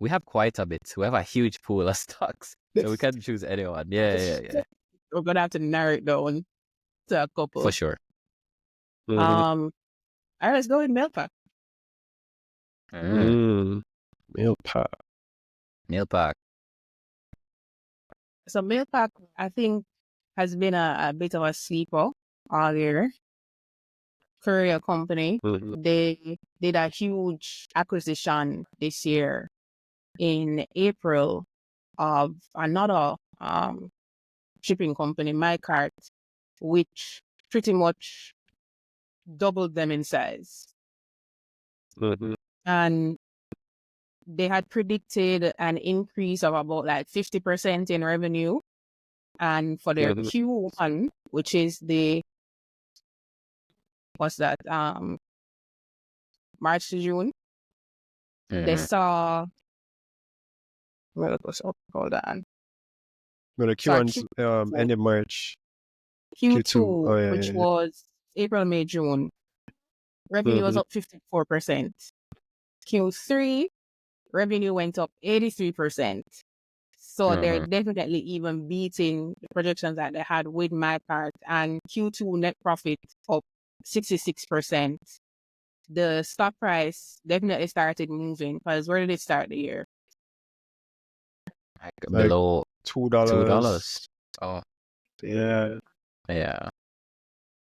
we have quite a bit. We have a huge pool of stocks, so we can choose anyone. Yeah. We're gonna have to narrow it down to a couple. For sure. Mhm. All right, let's go with Mailpac. Mailpac. Mailpac. So Mailpac, I think, has been a bit of a sleeper all year. Courier company. Mhm. They did a huge acquisition this year in April of another shipping company, MyCart, which pretty much doubled them in size. Mhm. And they had predicted an increase of about like 50% in revenue. And for their Mhm. Q1, which is what's that? March to June, they saw, hold on. No, the Sorry, Q1's ended March. Q2, Oh, yeah, which yeah. was April, May, June, revenue was up 54%. Q3, revenue went up 83%. So they're definitely even beating the projections that they had with MyPart. And Q2 net profit up 66%. The stock price definitely started moving, because where did it start the year? Like Like below $2. $2. Oh, Yeah. yeah.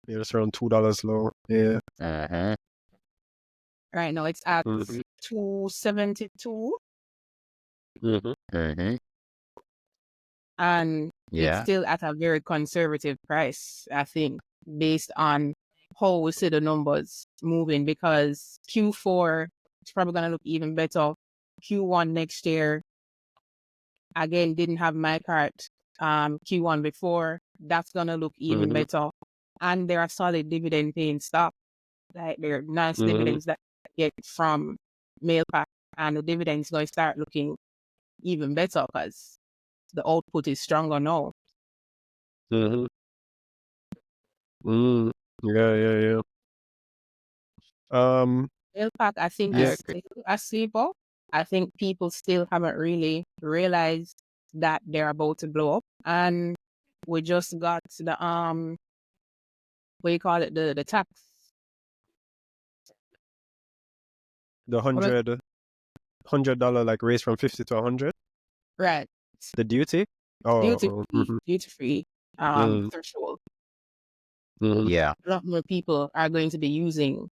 Yeah, it's around $2 low. Yeah. Right now it's at Mhm. 272. Mhm. And it's Yeah. still at a very conservative price, I think, based on how we see the numbers moving, because Q4 is probably going to look even better. Q1 next year, again, didn't have MyCart Q1 before. That's going to look even better. And there are solid dividend paying stock. Like, there are nice dividends that you get from Mailpac, and the dividends going to start looking even better because the output is stronger now. Mhm. Yeah. Mailpac, I think, Yeah. is still a sleeper. I think people still haven't really realized that they're about to blow up. And we just got the what do you call it, the tax. The $100 like raised from 50 to 100. Right. The duty. Oh. Duty free threshold. Yeah. A lot more people are going to be using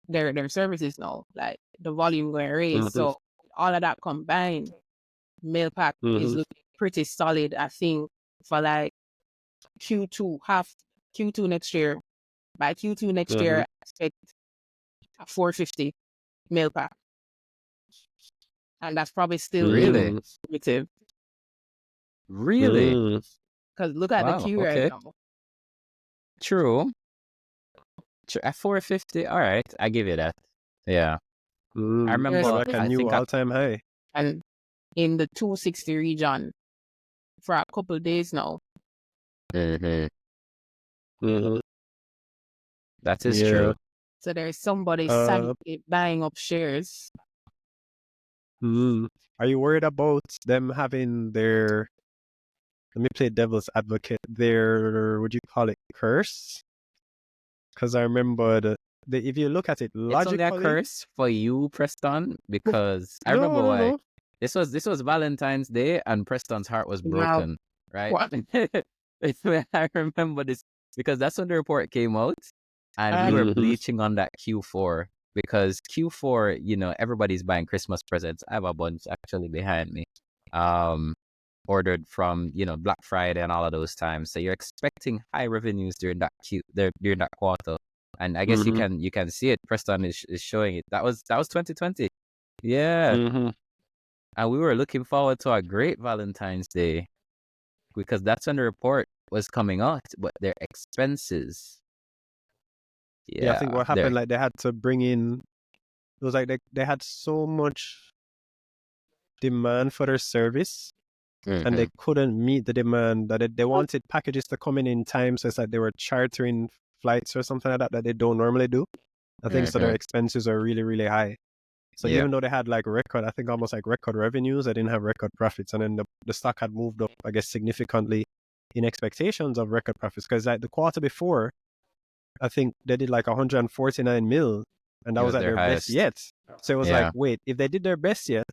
their services now. Like, the volume going to raise. So all of that combined, Mailpac is looking pretty solid, I think, for like Q2 next year. By Q2 next year, I expect a 450 Mailpac. And that's probably still Really? conservative. Really? Because look at the Wow. Q right Okay. now. True. At 450. All right. I give you that. Yeah. I remember. Like a new all-time high. And in the 260 region for a couple of days now. That is true. So there's somebody silently buying up shares. Are you worried about them having their, let me play devil's advocate, their, would you call it, curse? Because I remember if you look at it logically, it's only a curse for you, Preston, because I remember why. This was Valentine's Day, and Preston's heart was broken, right? What? I remember this because that's when the report came out, and we were bleaching on that Q4 because Q4, everybody's buying Christmas presents. I have a bunch actually behind me, ordered from Black Friday and all of those times. So you're expecting high revenues during that quarter. And I guess you can see it. Preston is showing it. That was 2020. Yeah. And we were looking forward to a great Valentine's Day because that's when the report was coming out. But their expenses. Yeah, I think what happened, like they had to bring in, it was like they had so much demand for their service and they couldn't meet the demand that they wanted packages to come in time. So it's like they were chartering flights or something like that they don't normally do. I think so their expenses are really, really high. So even though they had like record, I think almost like record revenues, they didn't have record profits. And then the stock had moved up, I guess, significantly in expectations of record profits. Because like the quarter before, I think they did like 149 mil, and that was at their best yet. So it was like, wait, if they did their best yet,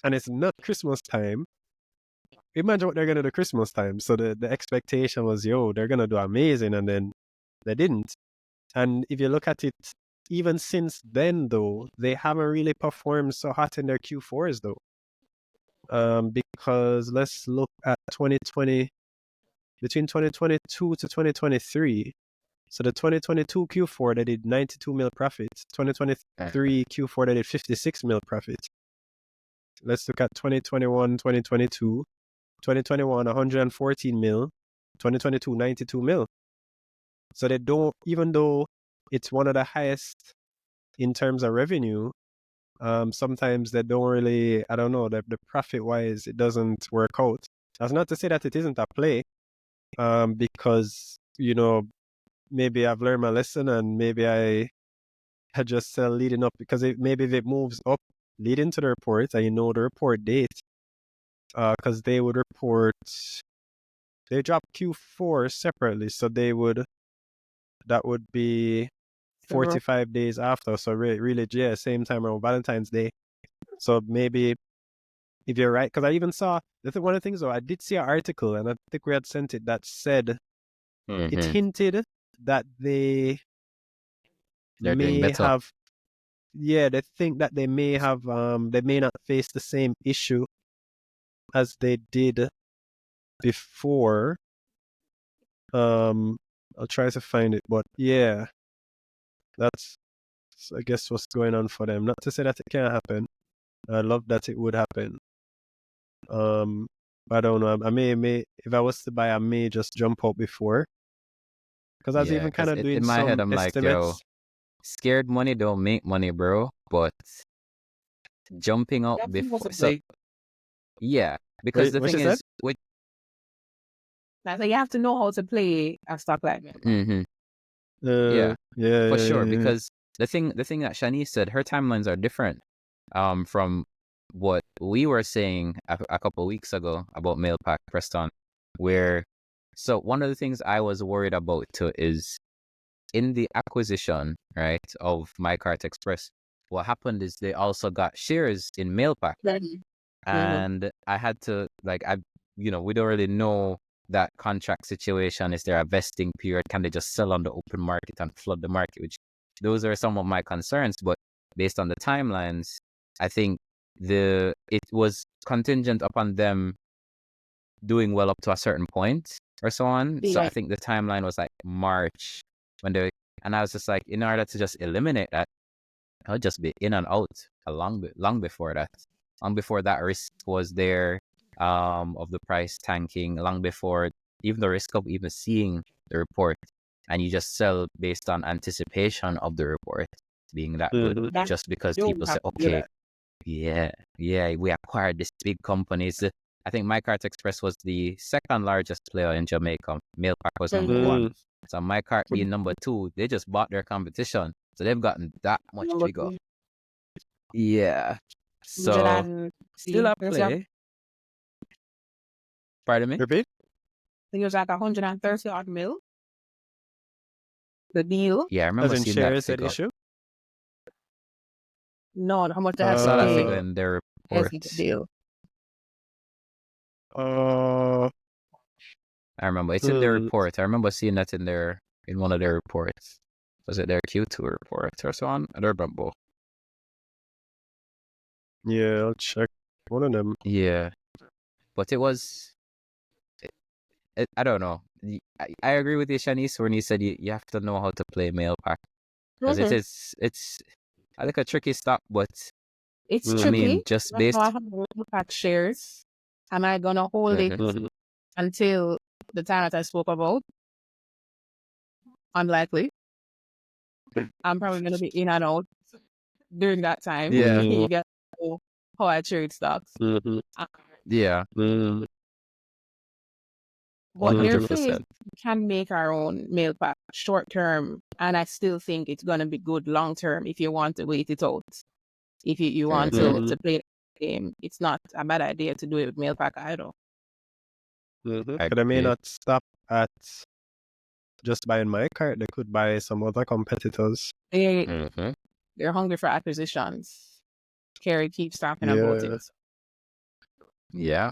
and it's not Christmas time, imagine what they're gonna do Christmas time. So the expectation was, yo, they're gonna do amazing, and then they didn't. And if you look at it, even since then though, they haven't really performed so hot in their Q4s though. Because let's look at 2020, between 2022 to 2023. So the 2022 Q4, they did 92 mil profits. 2023 Q4, they did 56 mil profits. Let's look at 2021, 2022. 2021, 114 mil. 2022, 92 mil. So they don't, even though it's one of the highest in terms of revenue, sometimes they don't really, I don't know, the profit-wise, it doesn't work out. That's not to say that it isn't a play, because, you know, maybe I've learned my lesson and maybe I just sell leading up, because maybe if it moves up leading to the report and you know the report date, because they would report, they drop Q4 separately, so that would be 45 days after, so really, yeah, same time around Valentine's Day. So maybe if you're right, because I even saw, one of the things though, I did see an article, and I think we had sent it, that said, it hinted that they're may have, they think that they may have, they may not face the same issue as they did before. I'll try to find it, but yeah, that's, I guess, what's going on for them. Not to say that it can't happen. I love that it would happen. I don't know. I may, if I was to buy, I may just jump out before. Because I was even kind of doing in my head, I'm estimates. like, yo, scared money don't make money, bro. But jumping out before, so yeah, because the thing is, so you have to know how to play a stock like that. Yeah, for sure. Because the thing that Shanice said, her timelines are different from what we were saying a couple of weeks ago about Mailpac, Preston, where, so one of the things I was worried about too is in the acquisition, right, of MyCart Express, what happened is they also got shares in Mailpac. And I had to, like, we don't really know that contract situation. Is there a vesting period? Can they just sell on the open market and flood the market? Which, those are some of my concerns. But based on the timelines, I think it was contingent upon them doing well up to a certain point or so on. So I think the timeline was like March and I was just like, in order to just eliminate that, I'll just be in and out long before that. Long before that risk was there, of the price tanking, long before even the risk of even seeing the report, and you just sell based on anticipation of the report being that good, just because people say, okay, we acquired this big company. I think MyCart Express was the second largest player in Jamaica. Mailpac was number one. So MyCart being number two, they just bought their competition. So they've gotten that much bigger. Yeah. So still a play. Pardon me? Repeat? I think it was like 130 odd mil. The deal. Yeah, I remember seeing that figure. Issue? No, how much they I have saw to that pay. figure in their report. Deal. I remember it's in their report. I remember seeing that in one of their reports. Was it their Q2 report or so on? I don't remember. Yeah, I'll check one of them. Yeah, but it was. I don't know. I agree with you, Shanice, when you said you have to know how to play Mailpac, because it's I think a tricky stock, but it's tricky. I mean, just based. I have Mailpac shares. Am I gonna hold it until the time that I spoke about? Unlikely. I'm probably gonna be in and out during that time. Yeah. You get how I trade stocks. Yeah. But there is, we can make our own Mailpac short term, and I still think it's gonna be good long term if you want to wait it out. If you want to play the game, it's not a bad idea to do it with Mailpac either. But they may not stop at just buying my cart. They could buy some other competitors. They're hungry for acquisitions. Kerry keeps talking about it. Yeah.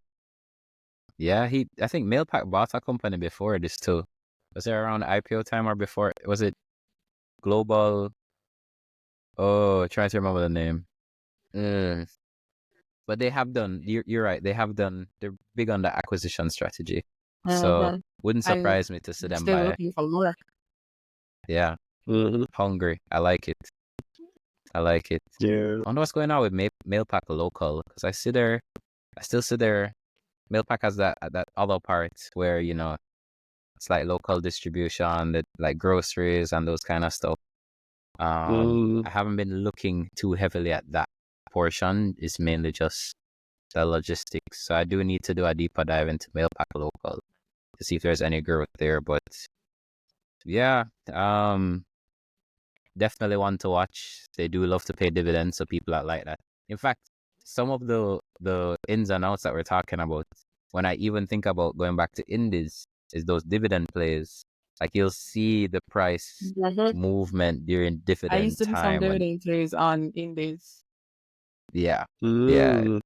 I think Mailpac bought a company before this too. Was it around IPO time or before? Was it Global? Oh, trying to remember the name. But they have done. You're right. They have done. They're big on the acquisition strategy. So wouldn't surprise me to see them still buy. looking for more. Yeah. Hungry. I like it. Yeah. I wonder what's going on with Mailpac local, because I still see their Mailpac has that other part where, you know, it's like local distribution, that like groceries and those kind of stuff. I haven't been looking too heavily at that portion. It's mainly just the logistics. So I do need to do a deeper dive into Mailpac local to see if there's any growth there. But yeah, definitely one to watch. They do love to pay dividends, so people are like that. In fact, some of the ins and outs that we're talking about, when I even think about going back to indies, is those dividend plays. Like you'll see the price movement during dividend time. I used to do some dividend plays on indies. Yeah. I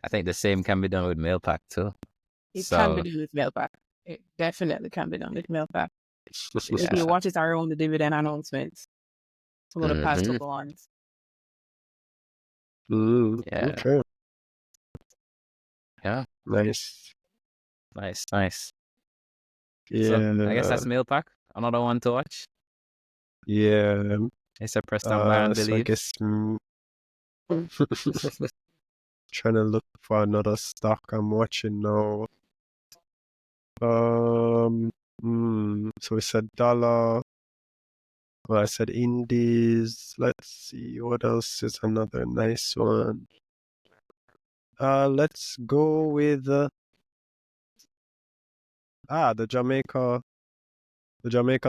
think the same can be done with Mailpac too. It can be done with Mailpac. It definitely can be done with Mailpac. If you watch it around the dividend announcements for the past couple ones. Okay. Yeah. Nice. Yeah. So I guess that's Mailpac. Another one to watch. Yeah. It's a Preston and so I guess trying to look for another stock I'm watching now. So we said dollar. Well, I said indies. Let's see what else is another nice one. Let's go with the Jamaica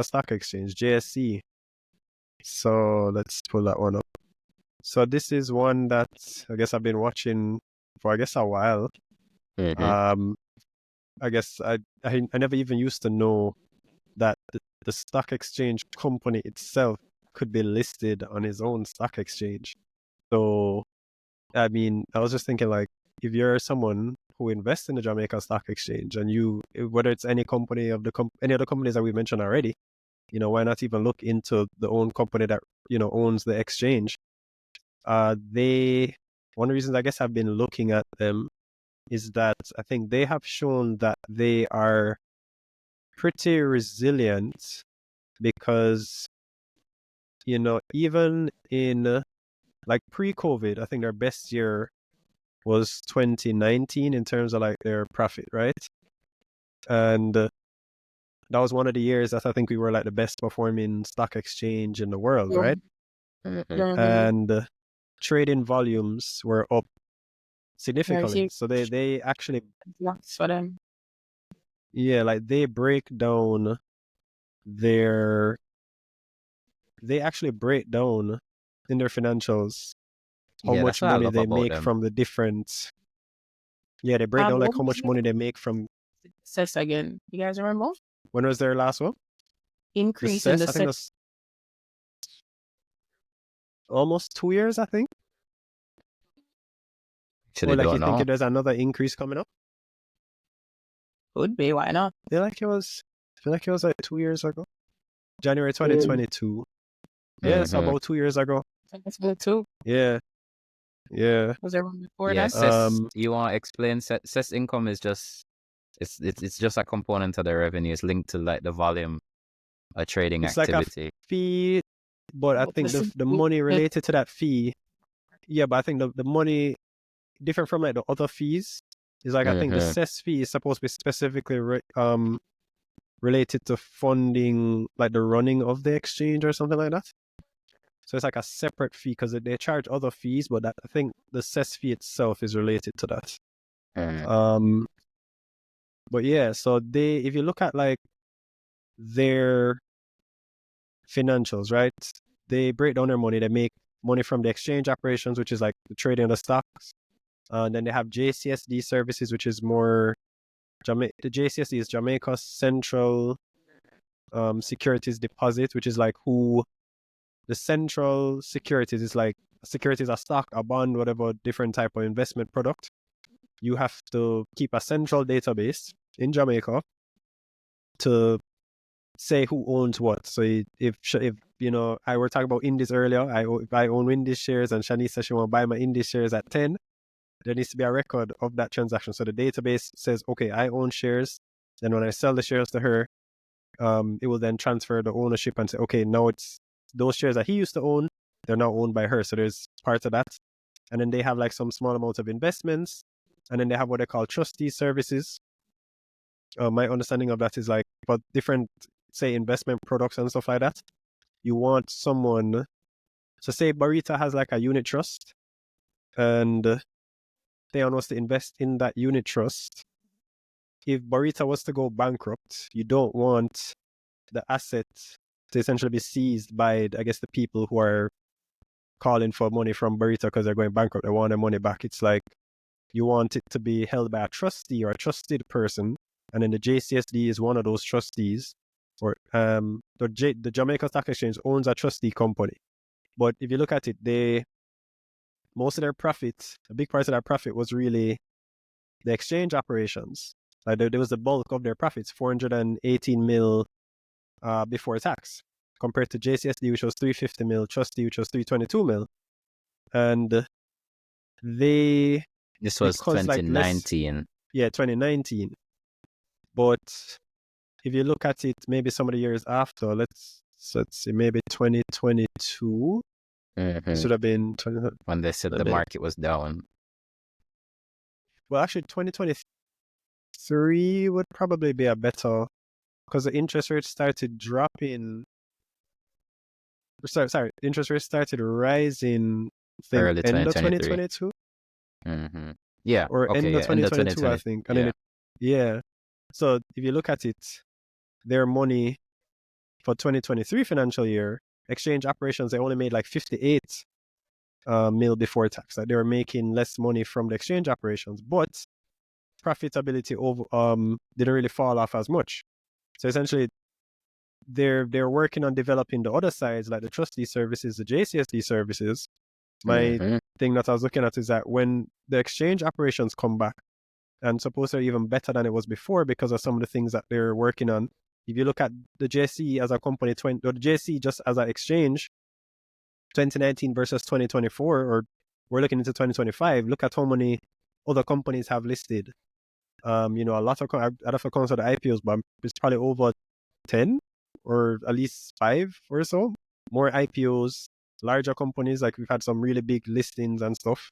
Stock Exchange, JSC. So let's pull that one up. So this is one that I guess I've been watching for a while. I guess I never even used to know that the stock exchange company itself could be listed on its own stock exchange. So, I mean, I was just thinking, like, if you're someone who invests in the Jamaica Stock Exchange, and whether it's any company of any other companies that we mentioned already, you know, why not even look into the own company that, you know, owns the exchange? One of the reasons I guess I've been looking at them is that I think they have shown that they are pretty resilient, because, you know, even in like pre-COVID, I think their best year was 2019 in terms of like their profit, right? And that was one of the years that I think we were like the best performing stock exchange in the world, right? And trading volumes were up significantly. So they actually for them. Yeah, like they actually break down in their financials how much money they make from the different. Yeah, they break down like how much money they make from. CES again. You guys remember? When was their last one? Increase in the I think that's almost 2 years, I think. Or like, you think there's another increase coming up? Could be, why not? I feel like it was like 2 years ago. January 2022. Yeah, it's about 2 years ago. That's good too. Yeah. Was there one before that? CES, you want to explain? CES income is just it's just a component of the revenue. It's linked to like the volume of trading activity. Like a fee, but I think the money related to that fee. Yeah, but I think the money different from like the other fees is like I think the CES fee is supposed to be specifically related to funding like the running of the exchange or something like that. So it's like a separate fee because they charge other fees, but I think the CES fee itself is related to that. But yeah, so if you look at like their financials, right? They break down their money. They make money from the exchange operations, which is like the trading of the stocks. Then they have JCSD services, which is more the JCSD is Jamaica Central Securities Deposit, which is like who the central securities is like securities, a stock, a bond, whatever different type of investment product. You have to keep a central database in Jamaica to say who owns what. So if you know, I were talking about indies earlier, if I own Indies shares and Shanice says she want to buy my Indies shares at 10, there needs to be a record of that transaction. So the database says, okay, I own shares. Then when I sell the shares to her, it will then transfer the ownership and say, okay, now it's those shares that he used to own, they're now owned by her. So there's part of that. And then they have like some small amount of investments. And then they have what they call trustee services. My understanding of that is like for different, say, investment products and stuff like that. You want someone, so say Barita has like a unit trust and Thaon was to invest in that unit trust. If Barita was to go bankrupt, you don't want the asset to essentially be seized by, I guess, the people who are calling for money from Barita because they're going bankrupt. They want their money back. It's like you want it to be held by a trustee or a trusted person. And then the JCSD is one of those trustees. Or the Jamaica Stock Exchange owns a trustee company. But if you look at it, most of their profit, a big part of their profit was really the exchange operations. Like there was the bulk of their profits, 418 mil before tax, compared to JCSD, which was 350 mil, trustee, which was 322 mil. And this was 2019. Like 2019. But if you look at it, maybe some of the years after, let's see, maybe 2022, should have been when they said the market was down. Well, actually, 2023 would probably be a better, because the interest rates started dropping. Sorry, interest rates started rising. Early end of 2022. Yeah, or end of 2022, I think. And then so if you look at it, their money for 2023 financial year, exchange operations, they only made like 58 mil before tax. Like they were making less money from the exchange operations, but profitability didn't really fall off as much. So essentially, they're working on developing the other sides, like the trustee services, the JCSD services. My thing that I was looking at is that when the exchange operations come back, and suppose they're even better than it was before because of some of the things that they're working on. If you look at the JC as a company, or the JC just as an exchange, 2019 versus 2024, or we're looking into 2025, look at how many other companies have listed. A lot of accounts of the IPOs, but it's probably over 10 or at least 5 or so. More IPOs, larger companies, like we've had some really big listings and stuff.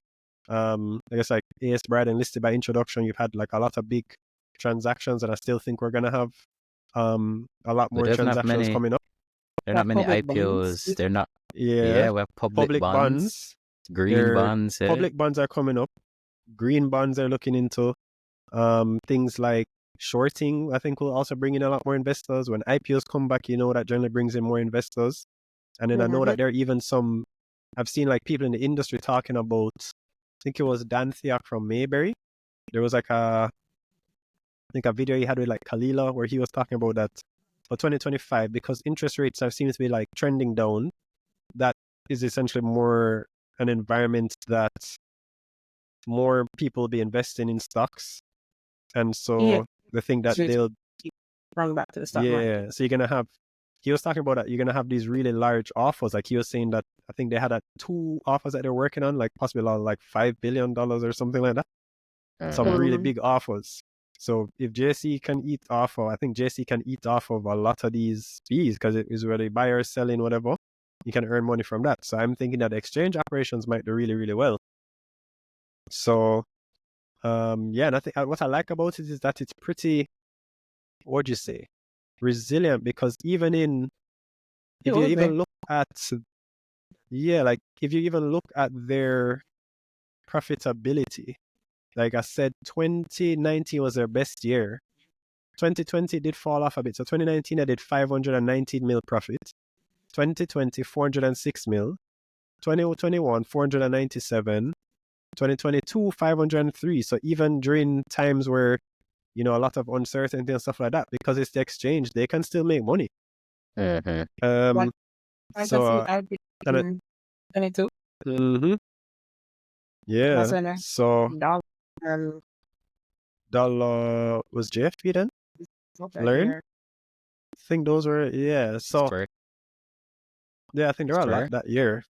I guess like AS Brad and listed by introduction, you've had like a lot of big transactions, and I still think we're gonna have a lot more transactions coming up. There are not many IPOs. Bonds. They're not. Yeah, we have public bonds. Green bonds. Public bonds are coming up. Green bonds are looking into. Things like shorting, I think, will also bring in a lot more investors. When IPOs come back, that generally brings in more investors. And then I know that there are even some. I've seen like people in the industry talking about. I think it was Dan Theak from Mayberry. There was like a video he had with like Kalila where he was talking about that for 2025, because interest rates seem to be like trending down. That is essentially more an environment that more people will be investing in stocks. And so the thing that they'll bring back to the stock market. So you're going to have, he was talking about that, you're going to have these really large offers. Like he was saying that I think they had 2 offers that they're working on, like possibly like $5 billion or something like that. Some really big offers. So if JC can eat off of, I think JC can eat off of a lot of these fees, because it is whether buyer, selling, whatever, you can earn money from that. So I'm thinking that exchange operations might do really, really well. So, and I think what I like about it is that it's pretty, what'd you say, resilient, because if you even look at their profitability, like I said, 2019 was their best year. 2020 did fall off a bit. So 2019, I did 519 mil profit. 2020, 406 mil. 2021, 497. 2022, 503. So even during times where, a lot of uncertainty and stuff like that, because it's the exchange, they can still make money. I So, I did 22. yeah. So Dollar dollar was JFP then? Learn? I think those were, yeah. So yeah, I think there were a lot that year.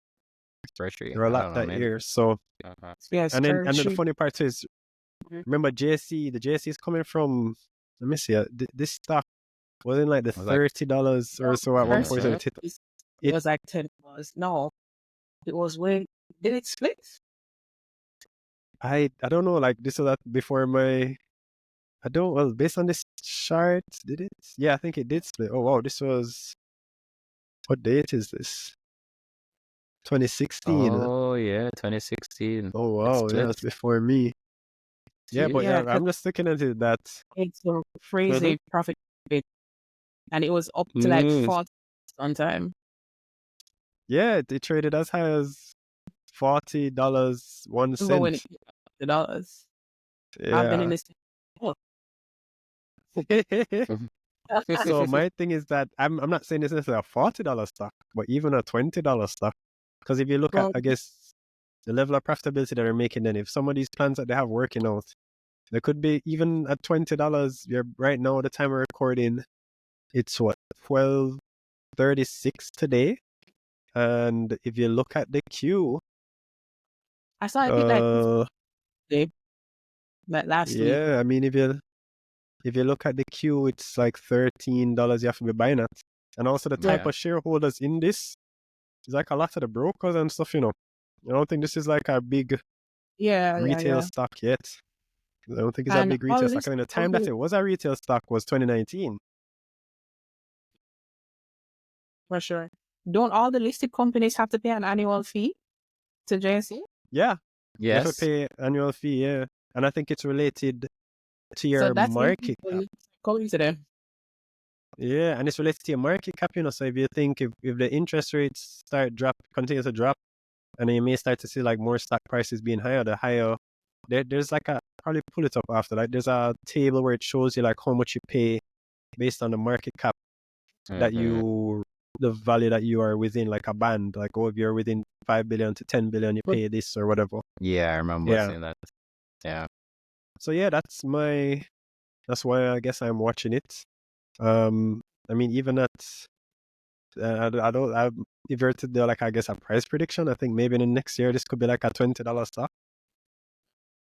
Treasury. There were a lot that year. So yes, and then the funny part is, remember JC? The JC is coming from. Let me see. This stock wasn't like the $30 or so at one point. It was like $10. No, it was when did it split? I don't know. Like this was before my. I don't. Well, based on this chart, did it? Yeah, I think it did split. Oh wow, this was. What date is this? 2016. Oh yeah, 2016. Oh wow, yeah, that's before me. Yeah, but yeah, I'm just looking at it that it's a crazy profit bit, and it was up to like 40 on time. Yeah, they traded as high as $40 1 cent. When it hit $. Yeah. I've been in this. So my thing is that I'm not saying this is a $40 stock, but even a $20 stock. Because if you look at, I guess, the level of profitability that they're making, then if some of these plans that they have working out, there could be even at $20. You're right now, the time we're recording, it's what, 12:36 today. And if you look at the queue, I saw it like last week. Yeah, I mean, if you look at the queue, it's like $13 you have to be buying at. And also the type of shareholders in this is like a lot of the brokers and stuff, I don't think this is like a big retail stock yet. I don't think it's a big retail stock. I mean, the time that it was a retail stock was 2019. For sure. Don't all the listed companies have to pay an annual fee to JSE? Yeah. Yes. You have to pay annual fee, yeah. And I think it's related to your market cap. Going to them. Yeah, and it's related to your market cap, So if you think if the interest rates continue to drop, and then you may start to see like more stock prices being higher, the higher there's like probably pull it up after, like there's a table where it shows you like how much you pay based on the market cap the value that you are within, like a band, like if you're within 5 billion to 10 billion, you pay this or whatever. Yeah, I remember seeing that. Yeah. So yeah, that's why I guess I'm watching it. I mean, even at if you're to do like, I guess, a price prediction, I think maybe in the next year this could be like a $20 stock.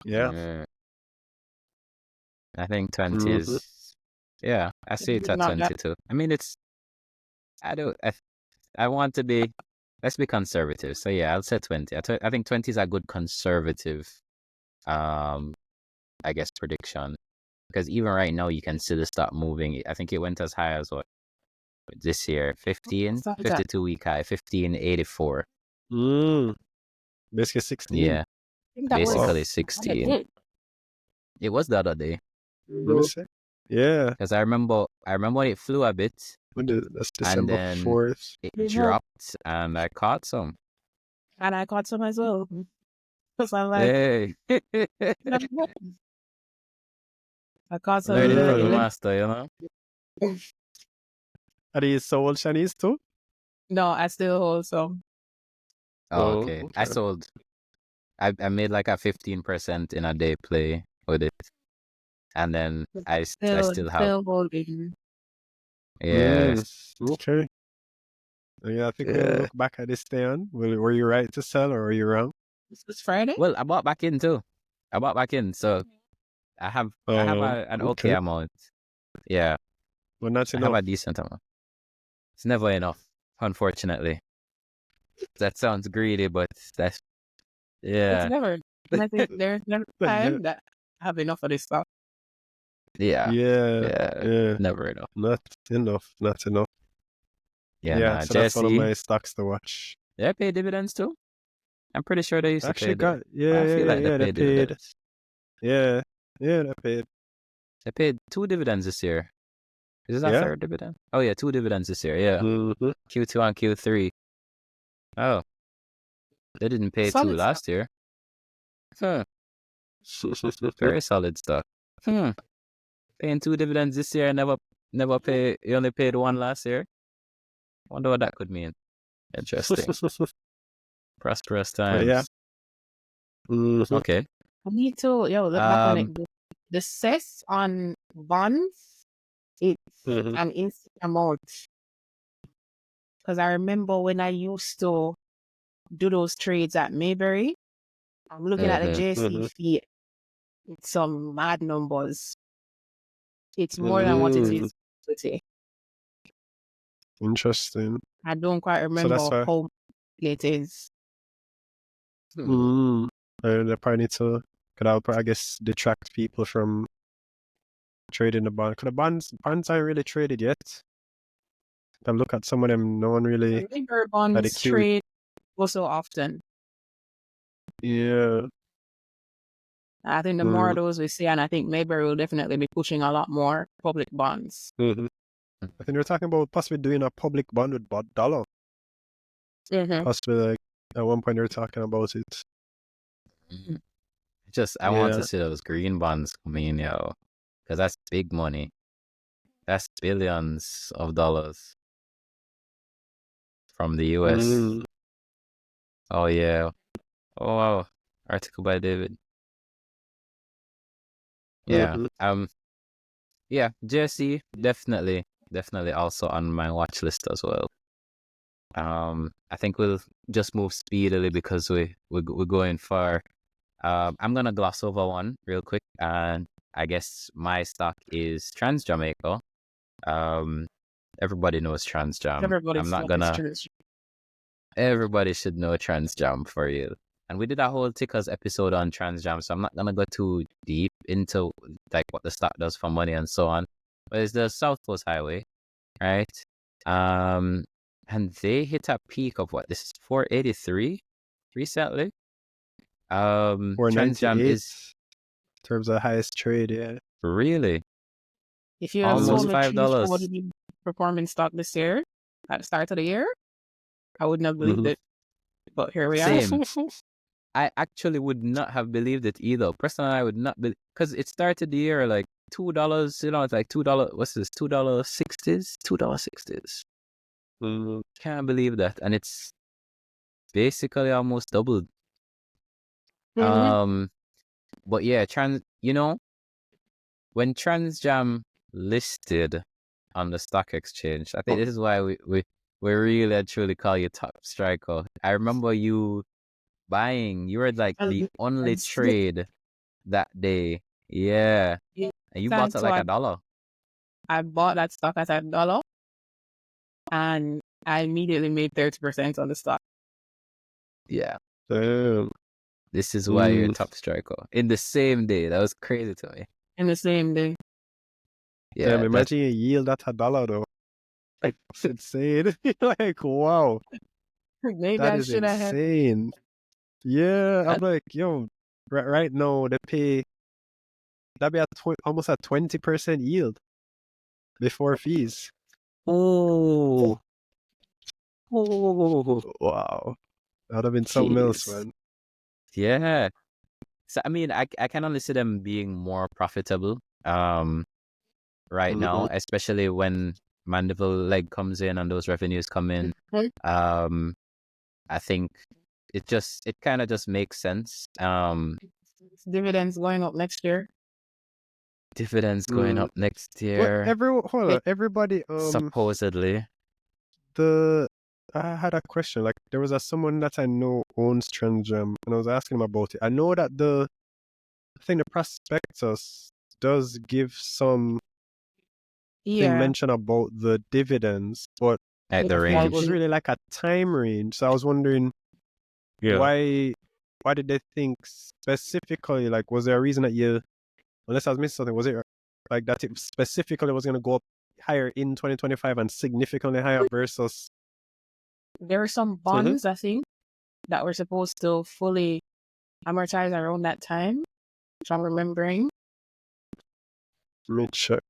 Yeah. I think 20 is. Yeah, I see it's at 22. I mean, I want to be. Let's be conservative. So yeah, I'll say 20. I think 20 is a good conservative, I guess, prediction. Because even right now, you can see the stock moving. I think it went as high as what this year, 52-week high, 1584. Basically 16. Yeah, basically 16. It was the other day. Yeah, because I remember when it flew a bit. That's December 4th. It dropped, and I caught some. And I caught some as well. Because I'm like, hey. I caught some. Learning from the master, Are these sold, Shanice, too? No, I still hold some. Oh, okay. I sold. I made like a 15% in a day play with it. And then I still have. Still holding. Yeah. Okay. Yeah, I think we'll look back at this, Thaon. Were you right to sell, or were you wrong? It's Friday? Well, I bought back in too. So I have an okay amount. Yeah. Well, not enough. I have a decent amount. It's never enough, unfortunately. That sounds greedy, but that's It's never. I think there's never time that I have enough of this stuff. Yeah. Yeah. Never enough. Not enough. Yeah. So that's one of my stocks to watch. They pay dividends too? I'm pretty sure they used to pay. They paid. Yeah, they paid. They paid 2 dividends this year. Is this our third dividend? Oh yeah, 2 dividends this year. Yeah. Mm-hmm. Q2 and Q3. Oh. They didn't pay 2 Solid stock. last year. Huh. Very solid stock. Paying 2 dividends this year, never pay. You only paid 1 last year. Wonder what that could mean. Interesting. Prosperous times. Yeah. Okay. I need to look back on it. The cess on bonds, it's an instant amount. Because I remember when I used to do those trades at Mayberry, I'm looking at the JC fee. It's some mad numbers. It's more than what it is today. Interesting. I don't quite remember how it is. They probably need to, I guess, detract people from trading the bond. Because the bonds aren't really traded yet. I look at some of them, no one really. Mayberry bonds trade so often. Yeah. I think the more of those we see, and I think Mayberry will definitely be pushing a lot more public bonds. I think they're talking about possibly doing a public bond with dollar. Possibly, like, at one point they were talking about it. I want to see those green bonds come in, yo. Because that's big money. That's billions of dollars from the US. Oh, yeah. Oh, wow. Article by David. Yeah. Yeah, JSE, definitely also on my watch list as well. I think we'll just move speedily because we're going far. I'm gonna gloss over one real quick, and I guess my stock is TransJamaica. Everybody knows TransJam. Everybody should know TransJam for you. And we did a whole Tickers episode on TransJam, so I'm not gonna go too deep into like what the stock does for money and so on. But it's the South Coast Highway, right? And they hit a peak of what? This is 483 recently. 498 is in terms of highest trade, yeah. Really? If you almost $5 performing stock this year at the start of the year, I wouldn't have believed it. But here we are. Same. I actually would not have believed it either. Preston and I would not believe, because it started the year like $2. You know, it's like $2. What's this? $2.60s. $2.60s. Can't believe that, and it's basically almost doubled. But yeah, when TransJam listed on the stock exchange, I think this is why we really and truly call you top striker. I remember you buying. You were like the only trade that day. Yeah. And you bought it like $1. I bought that stock at $1, and I immediately made 30% on the stock. Yeah. Damn. This is why you're top striker. In the same day. That was crazy to me. In the same day. Yeah. Damn, imagine you yield at $1 though. Like, it's insane. Like, wow. Maybe that is insane. Yeah, I'm like, yo, right now they pay. That'd be almost a 20% yield before fees. Oh, wow, that'd have been something else, man. Yeah. So I mean, I can only see them being more profitable. Right now, especially when Mandeville leg comes in and those revenues come in. I think it kind of just makes sense. Dividends going up next year. Dividends going up next year. Everybody. Supposedly. I had a question. Like, there was someone that I know owns TransJam, and I was asking him about it. I know that the prospectus does give some thing mention about the dividends, but at the range, it was really like a time range. So I was wondering, why did they think specifically? Like, was there a reason that unless I was missing something, was it like that it specifically was going to go up higher in 2025 and significantly higher versus? There are some bonds, I think, that were supposed to fully amortize around that time, if I'm remembering. Let me check.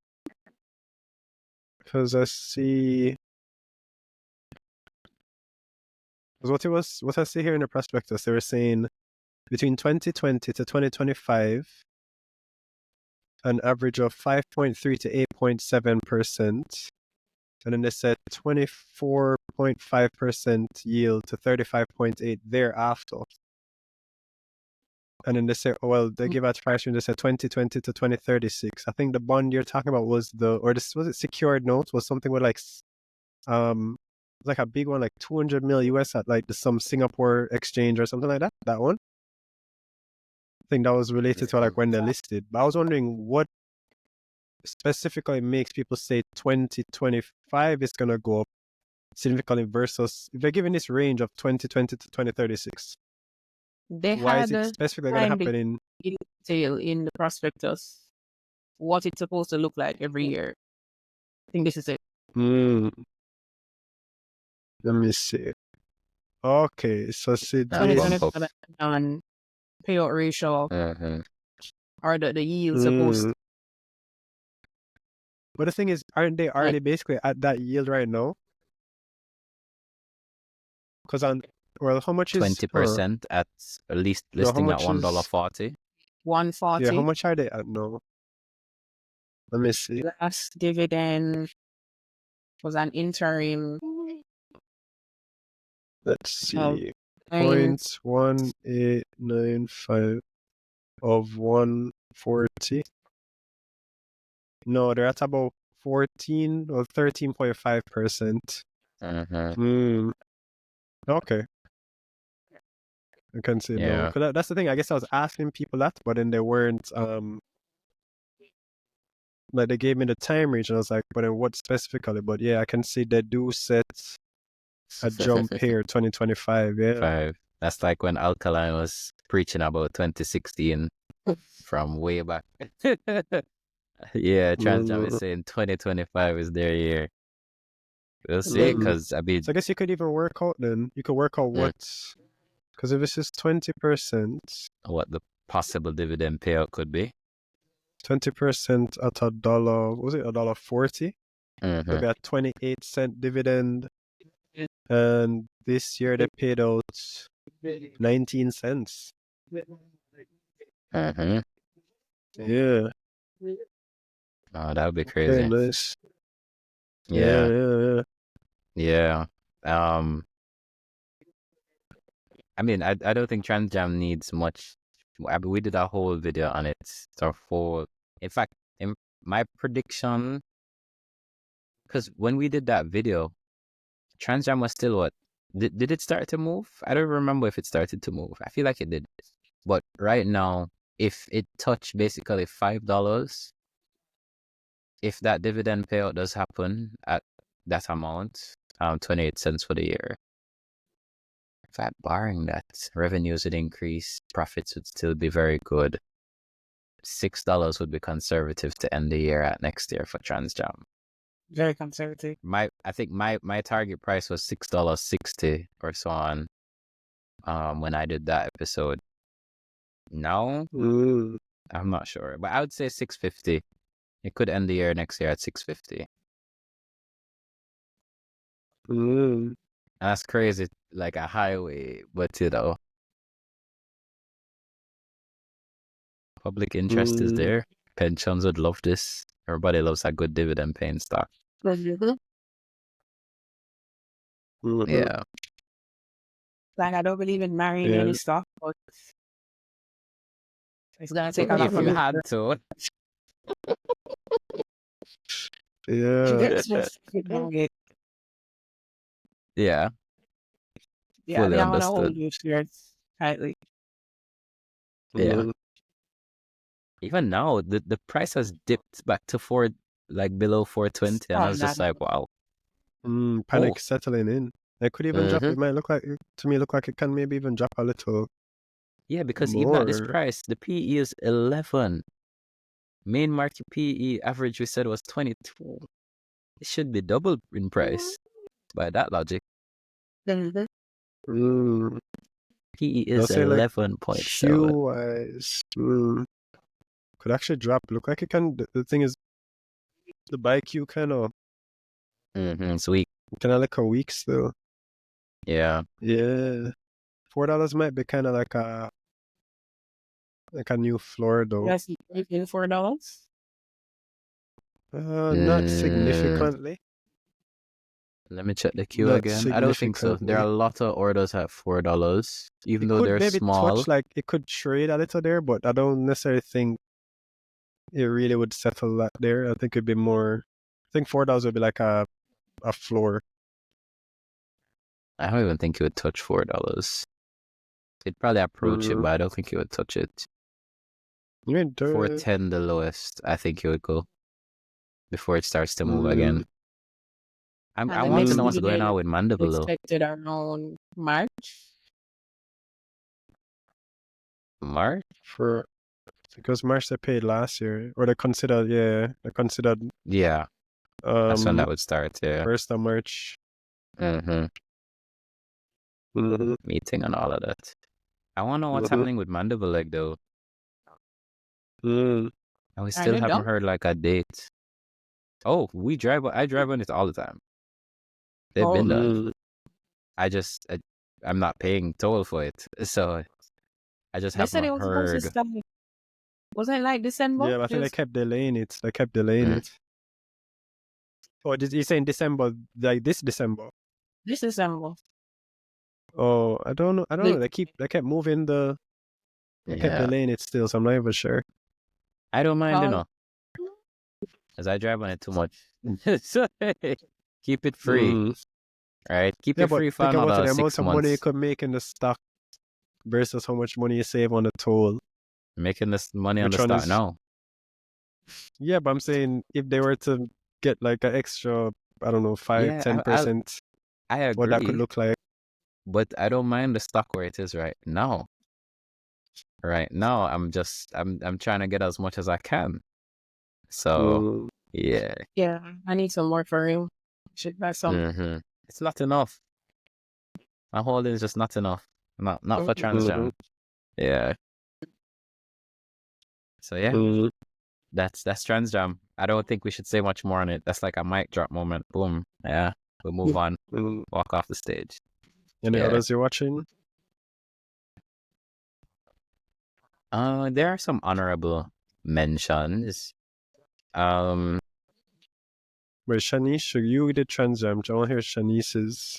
Because I see Because what I see here in the prospectus, they were saying between 2020 to 2025, an average of 5.3 to 8.7%. And then they said 24.5% yield to 35.8 thereafter. And then they say, oh, well, they give out price range. They said 2020 to 2036. I think the bond you're talking about was was it secured notes? Was something with like a big one, like 200 mil US at like some Singapore exchange or something like that. That one. I think that was related to like when they're listed. But I was wondering what specifically makes people say 2025 is gonna go up significantly versus if they're giving this range of 2020 to 2036. Why is it specifically going to happen in detail in the prospectus? What it's supposed to look like every year. I think this is it. Let me see. Okay, so see on payout ratio or the yield supposed to. But the thing is, aren't they already basically at that yield right now? Because how much is 20% at least listing at $1.40? $1.40. Yeah, how much are they at now? Let me see. Last dividend was an interim. Let's see. 0.1895 of 140. No, they're at about 14 or 13.5%. Okay. I can say no. Because that's the thing. I guess I was asking people that, but then they weren't, like they gave me the time range and I was like, but then what specifically? But yeah, I can see they do set a jump here, 2025, yeah. That's like when Alkaline was preaching about 2016 from way back. Yeah, TransJam is saying 2025 is their year. We'll see, because So I guess you could even work out then. You could work out what, because if this is 20%, what the possible dividend payout could be. 20% at $1, was it $1.40? Maybe a 28-cent dividend. And this year they paid out 19 cents. Yeah. Oh, that would be crazy. Very nice. Yeah. I mean, I don't think TransJam needs much. We did a whole video on it. So in fact, in my prediction, because when we did that video, TransJam was still what? Did it start to move? I don't remember if it started to move. I feel like it did. But right now, if it touched basically $5, if that dividend payout does happen at that amount, 28 cents for the year, in fact, barring that, revenues would increase, profits would still be very good. $6 would be conservative to end the year at next year for TransJam. Very conservative. I think my target price was $6.60 or so on when I did that episode. Now, I'm not sure, but I would say $6.50. It could end the year next year at $6.50. And that's crazy, like a highway, but public interest is there. Pensions would love this. Everybody loves a good dividend paying stock. Yeah. Like, I don't believe in marrying any stock, but it's gonna take a lot. If you had to. Yeah. Yeah, fully I understood. want to hold your shares tightly. Yeah. Even now, the price has dipped back to below 420, and I was just like, wow. Panic settling in. It could even drop. It might look like it can maybe even drop a little. Yeah, because more. Even at this price, the PE is 11. Main market PE average we said was 22. It should be double in price by that logic. PE is 11.7. Q-wise, could actually drop. Look like it can. The thing is, the buy Q kind of. It's weak. Kind of like a weak still. Yeah. Yeah. $4 might be kind of like a new floor though. That's even $4. Not significantly. Let me check the queue Not again. I don't think so. There are a significantly. lot of orders at $4, even It though could they're maybe small. touch, like it could trade a little there, but I don't necessarily think it really would settle that there. I think it'd be more. I think $4 would be like a floor. I don't even think it would touch $4. It'd probably approach it, but I don't think it would touch it. You mean 410 the lowest, I think it would go before it starts to move again. I want to know what's going on with Mandible though. Expected around March. March? Because March they paid last year, or they considered. Yeah. That's when that would start. Yeah. 1st of March. Meeting and all of that. I want to know what's happening with Mandible Leg though. And we still haven't heard like a date. Oh, I drive on it all the time. They've been done. I'm not paying toll for it, so I just haven't heard. Wasn't it like December? Yeah, but I think they kept delaying it. it. Oh, did you say in December? Like this December? This December. Oh, I don't know. They kept moving the. They kept delaying it still, so I'm not even sure. I don't mind, as I drive on it too much. So keep it free. Right? Keep it free for another 6 months. The amount of money you could make in the stock versus how much money you save on the toll. Making this money on the stock now. Yeah, but I'm saying if they were to get like an extra, I don't know, 5-10%, I agree. what that could look like. But I don't mind the stock where it is right now. Right now, I'm trying to get as much as I can. So yeah. Yeah, I need some more for him. Should buy some. It's not enough. My holding is just not enough. Not for TransJam. Yeah. So yeah, that's TransJam. I don't think we should say much more on it. That's like a mic drop moment. Boom. Yeah, we'll move on. Walk off the stage. Any others you're watching? There are some honorable mentions. Wait, Shanice, should you did TransJam? I want to hear Shanice's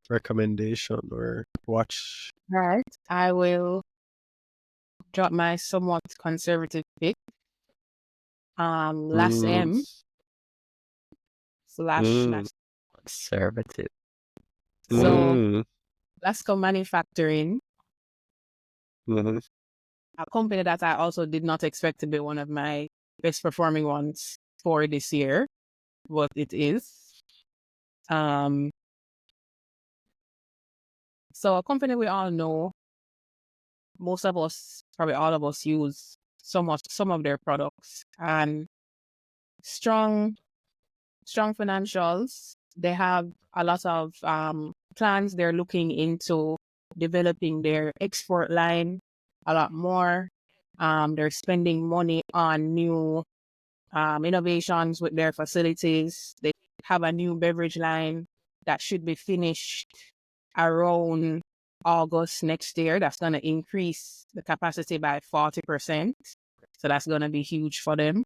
recommendation or watch. Right. I will drop my somewhat conservative pick. Last M / conservative. So Lasco Manufacturing, a company that I also did not expect to be one of my best performing ones for this year, but it is. So a company we all know, most of us, probably all of us, use some of their products, and strong financials. They have a lot of plans. They're looking into developing their export line a lot more. They're spending money on new innovations with their facilities. They have a new beverage line that should be finished around August next year. That's going to increase the capacity by 40%. So that's going to be huge for them.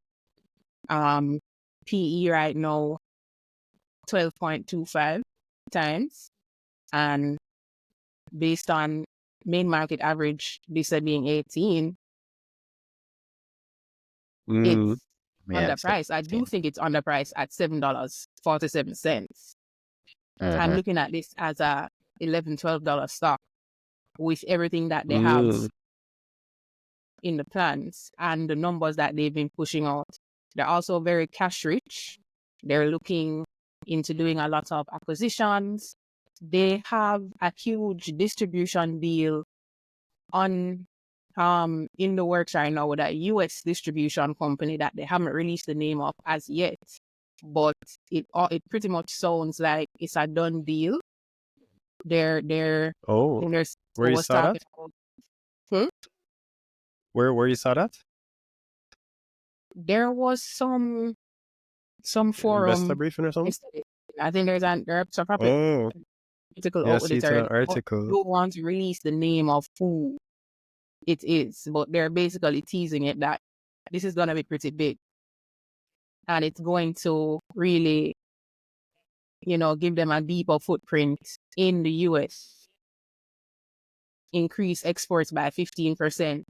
PE right now, 12.25 times. And based on main market average, this being 18, it's underpriced. I do think it's underpriced at $7.47. I'm looking at this as a $11-12 stock with everything that they have in the plans and the numbers that they've been pushing out. They're also very cash rich. They're looking into doing a lot of acquisitions. They have a huge distribution deal on in the works right now with a US distribution company that they haven't released the name of as yet, but it pretty much sounds like it's a done deal. Where you saw that? Where you saw that? There was some forum investor briefing or something. I think there's a probably article Yeah, I out with see it it in an already. article. Don't want to release the name of who it is, but they're basically teasing it that this is going to be pretty big. And it's going to really, give them a deeper footprint in the US. Increase exports by 15%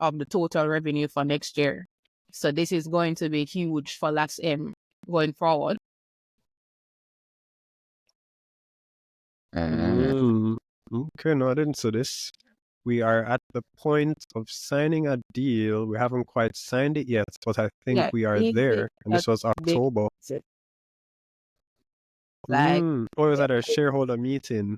of the total revenue for next year. So this is going to be huge for LASM going forward. Okay, no, I didn't see this. We are at the point of signing a deal. We haven't quite signed it yet, but I think we are there. And this was October. Or was that a shareholder meeting?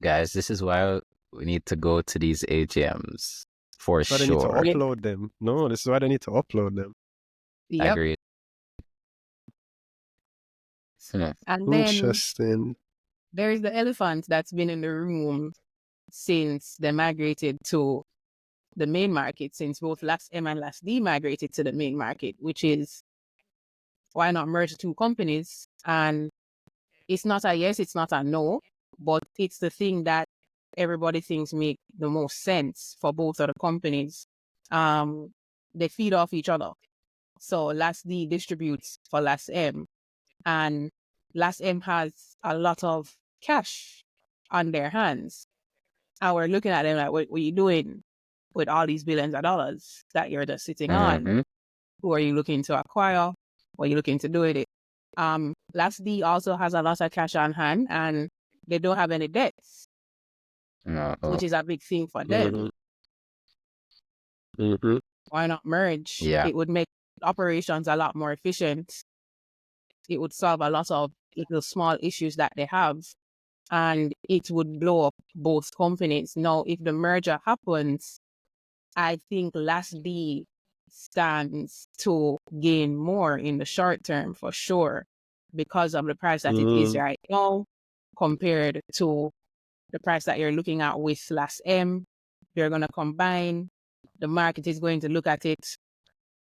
Guys, this is why we need to go to these AGMs for sure. They need to upload them. No, this is why they need to upload them. Yep. Agreed. And then Interesting. there is the elephant that's been in the room since they migrated to the main market, since both LASM and LASD migrated to the main market, which is why not merge the two companies? And it's not a yes, it's not a no, but it's the thing that everybody thinks make the most sense for both of the companies. They feed off each other. So LASD distributes for LASM, and LASM has a lot of cash on their hands. And we're looking at them like, what are you doing with all these billions of dollars that you're just sitting on? Who are you looking to acquire? What are you looking to do with it? LASD also has a lot of cash on hand, and they don't have any debts, which is a big thing for them. Why not merge? Yeah. It would make operations a lot more efficient. It would solve a lot of little small issues that they have, and it would blow up both companies. Now, if the merger happens, I think LASD stands to gain more in the short term for sure, because of the price that it is right now compared to the price that you're looking at with LASM. They're going to combine. The market is going to look at it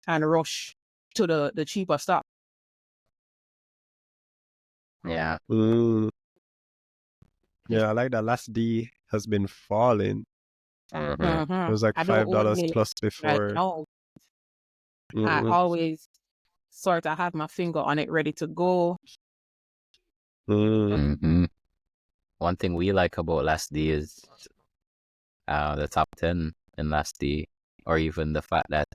and rush to the cheaper stock. Yeah. Yeah, I like that LASD has been falling. It was like $5 plus before. Right now. I always sort of have my finger on it ready to go. One thing we like about LASD is the top 10 in LASD, or even the fact that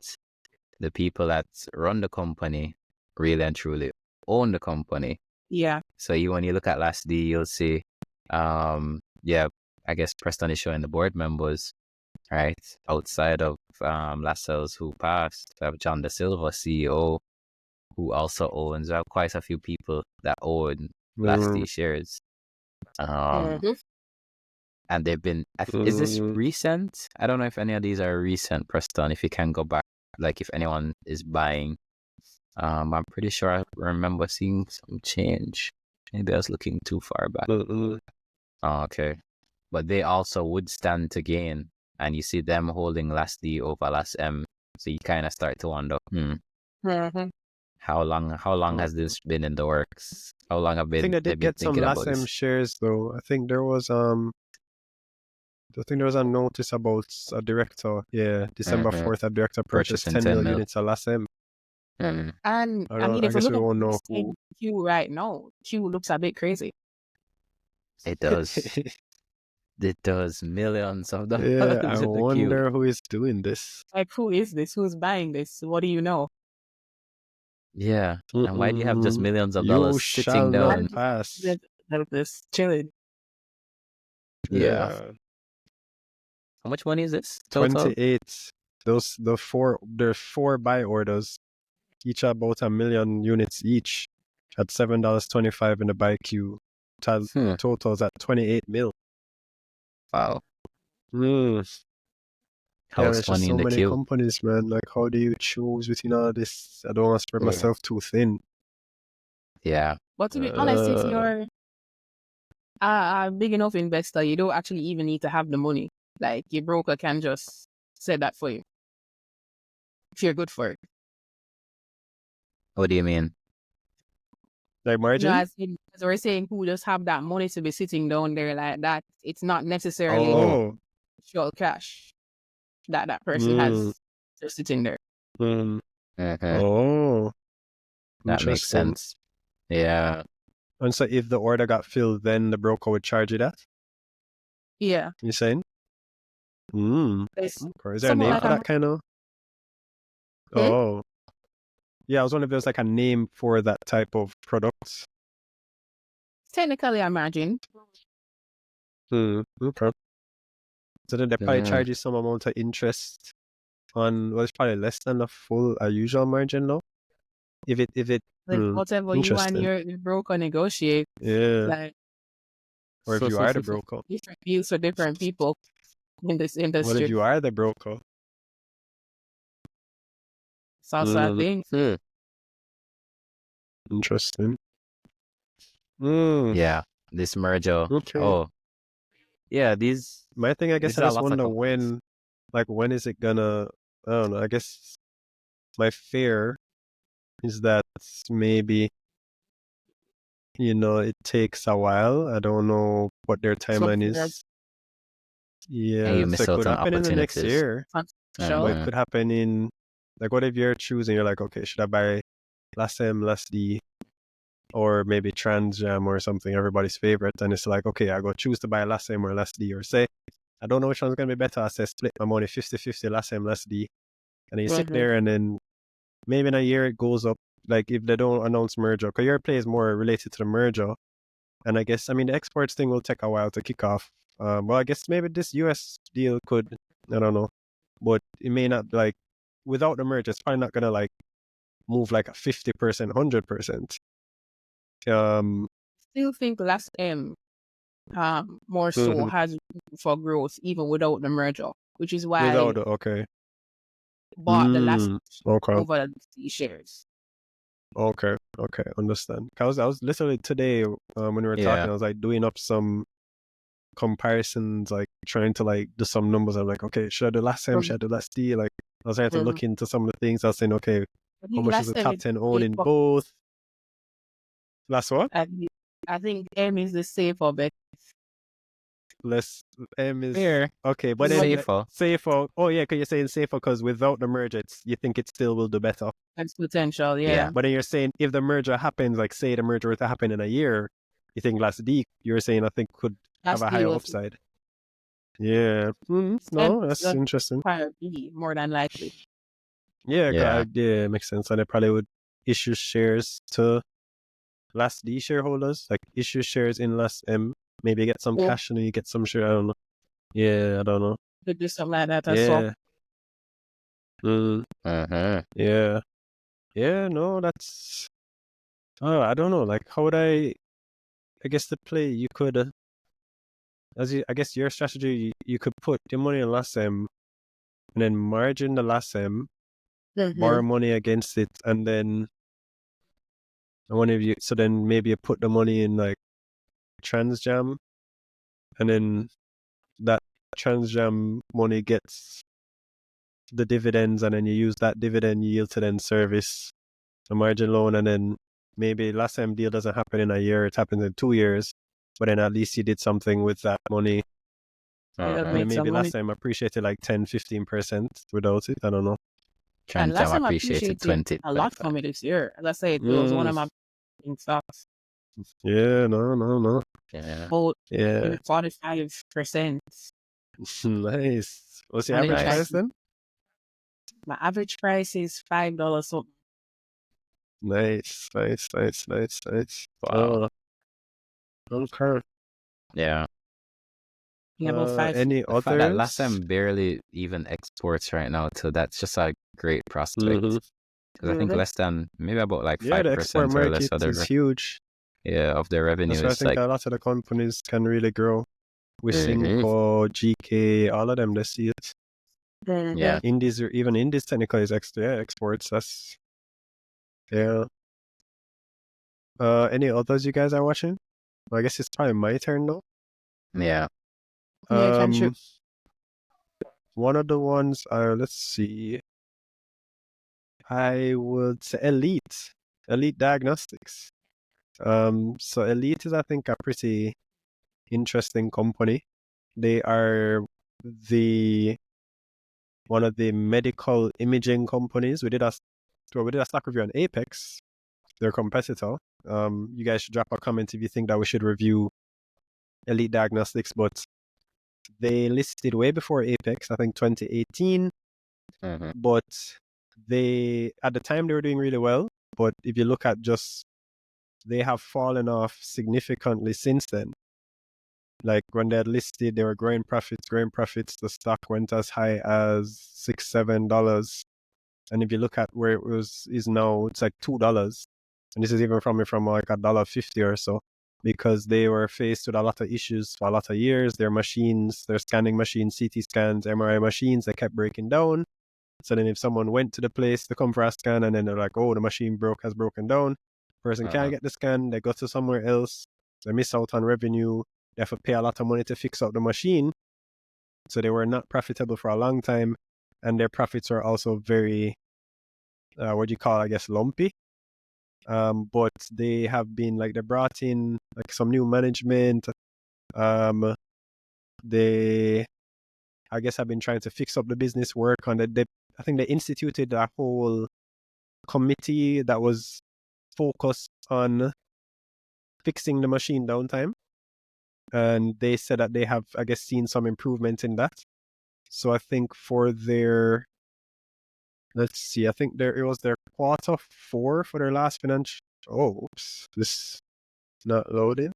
the people that run the company really and truly own the company. Yeah. So when you look at LASD, you'll see, I guess Preston is showing the board members, right? Outside of Lascelles, who passed, we have John Da Silva, CEO, who also owns. We have quite a few people that own LASD shares. And they've been, is this recent? I don't know if any of these are recent, Preston, if you can go back, like if anyone is buying. I'm pretty sure I remember seeing some change. Maybe I was looking too far back. Okay. But they also would stand to gain, and you see them holding LASD over LASM. So you kind of start to wonder, how long has this been in the works? How long have been? I think I did get some LASM shares though. I think there was a notice about a director. Yeah, December 4th, a director purchased 10 million units of LASM. And I mean, if you look at Q right now, Q looks a bit crazy. It does. It does millions of dollars. Yeah, I wonder who is doing this. Like, who is this? Who's buying this? What do you know? Yeah. And why do you have just millions of dollars sitting down? Pass. This chilling. Yeah. How much money is this? Total? 28. There's four buy orders, each about 1 million units each, at $7.25 in the buy queue. Totals at 28 mil. Wow. How there's just so many companies, man. Like, how do you choose between all this? I don't want to spread myself too thin. Yeah. But to be honest, if you're a big enough investor, you don't actually even need to have the money. Like, your broker can just set that for you, if you're good for it. What do you mean? Like margin? as we're saying, who just have that money to be sitting down there like that. It's not necessarily actual cash that person has just sitting there. Oh, that makes sense. Yeah. And so if the order got filled, then the broker would charge you that? Yeah. You saying? Is there a name like for that kind of? Oh. Yeah, I was wondering if there's like a name for that type of product. Technically, I imagine. Okay. So then they probably charge you some amount of interest on, well, it's probably less than the full usual margin, though. If it whatever you and your broker negotiate. Yeah. Like, or if you are the broker. Different views for different people in this industry. What if you are the broker? It's also a thing. Interesting. Yeah, this merger. Okay. Oh, yeah. These. My thing, I guess, I just wonder when is it gonna? I don't know. I guess my fear is that maybe, it takes a while. I don't know what their timeline is. Yeah, so it could happen in the next year. But it could happen in, like, what if you're choosing? You're like, okay, should I buy Lasem, Lasdi, or maybe TransJam or something, everybody's favorite, and it's like, okay, I go choose to buy Lasem or Lasdi, or say, I don't know which one's going to be better. I say split my money 50-50 Lasem, Lasdi, and then you sit there, and then maybe in a year it goes up, like if they don't announce merger, because your play is more related to the merger, and I guess, the exports thing will take a while to kick off. Well, I guess maybe this US deal could, I don't know, but it may not, like, without the merger, it's probably not going to, like, move like a 50%, 100%. Still think last more so has for growth even without the merger, which is why bought the last over the shares. Okay, understand. I was literally today when we were talking, I was like doing up some comparisons, like trying to like do some numbers. I'm like, okay, should I do last time? Should I do last D? Like, I was trying to look into some of the things. I was saying, okay, how much is the top 10 own in both? Last what? I think M is the safer bet. Less M is fair. Okay, but then safer. Oh yeah, because you're saying safer because without the merger, you think it still will do better. That's potential, yeah. But then you're saying if the merger happens, like say the merger were to happen in a year, you think last D, you're saying I think could have a higher upside. Yeah. No, that's interesting. B, more than likely. Yeah, makes sense. And they probably would issue shares to last D shareholders, like issue shares in last M. Maybe get some cash and then you get some share. I don't know. Yeah, I don't know. Could do something like that as well. Yeah. Yeah, no, that's... I don't know. Like, how would I guess the play, you could... I guess your strategy, you could put your money in last M and then margin the last M, borrow money against it, and then so then maybe you put the money in like TransJam, and then that TransJam money gets the dividends, and then you use that dividend yield to then service a margin loan, and then maybe last time deal doesn't happen in a year, it happens in 2 years, but then at least you did something with that money. And then maybe last time appreciated like 10-15% without it. I don't know. And last time appreciated 20 a lot for me this year. As I say, it was one of my stocks. Yeah, no. Yeah. 45%. Nice. What's the average price then? My average price is $5 something. Nice. Wow. Okay. Yeah. About 5. Any others? That last time barely even exports right now, so that's just a great prospect. Because I think less than maybe about like 5% the export or less market is huge. Yeah, of their revenue. So I think a lot of the companies can really grow. With Synco, GK, all of them, they see it. Yeah. Indies, even Indies technically is exports. That's any others you guys are watching? Well, I guess it's probably my turn though. Yeah. One of the ones let's see. I would say Elite Diagnostics. So Elite is, I think, a pretty interesting company. They are one of the medical imaging companies. We did a stock review on Apex, their competitor. You guys should drop a comment if you think that we should review Elite Diagnostics, but they listed way before Apex, I think 2018. But at the time they were doing really well. But if you look at they have fallen off significantly since then. Like when they had listed, they were growing profits. The stock went as high as $6-7. And if you look at where it is now, it's like $2. And this is even from like $1.50 or so, because they were faced with a lot of issues for a lot of years. Their machines, their scanning machines, CT scans, MRI machines, they kept breaking down. So then if someone went to the place to come for a scan and then they're like, oh, the machine has broken down, person can't get the scan, they go to somewhere else, they miss out on revenue, they have to pay a lot of money to fix up the machine. So they were not profitable for a long time, and their profits are also very, lumpy. But they have been they brought in like some new management. They, I guess, have been trying to fix up the business, work on it. I think they instituted a whole committee that was focused on fixing the machine downtime. And they said that they have, I guess, seen some improvement in that. So I think for their, let's see, I think it was their quarter 4 for their last financial. Oh, oops, this is not loading.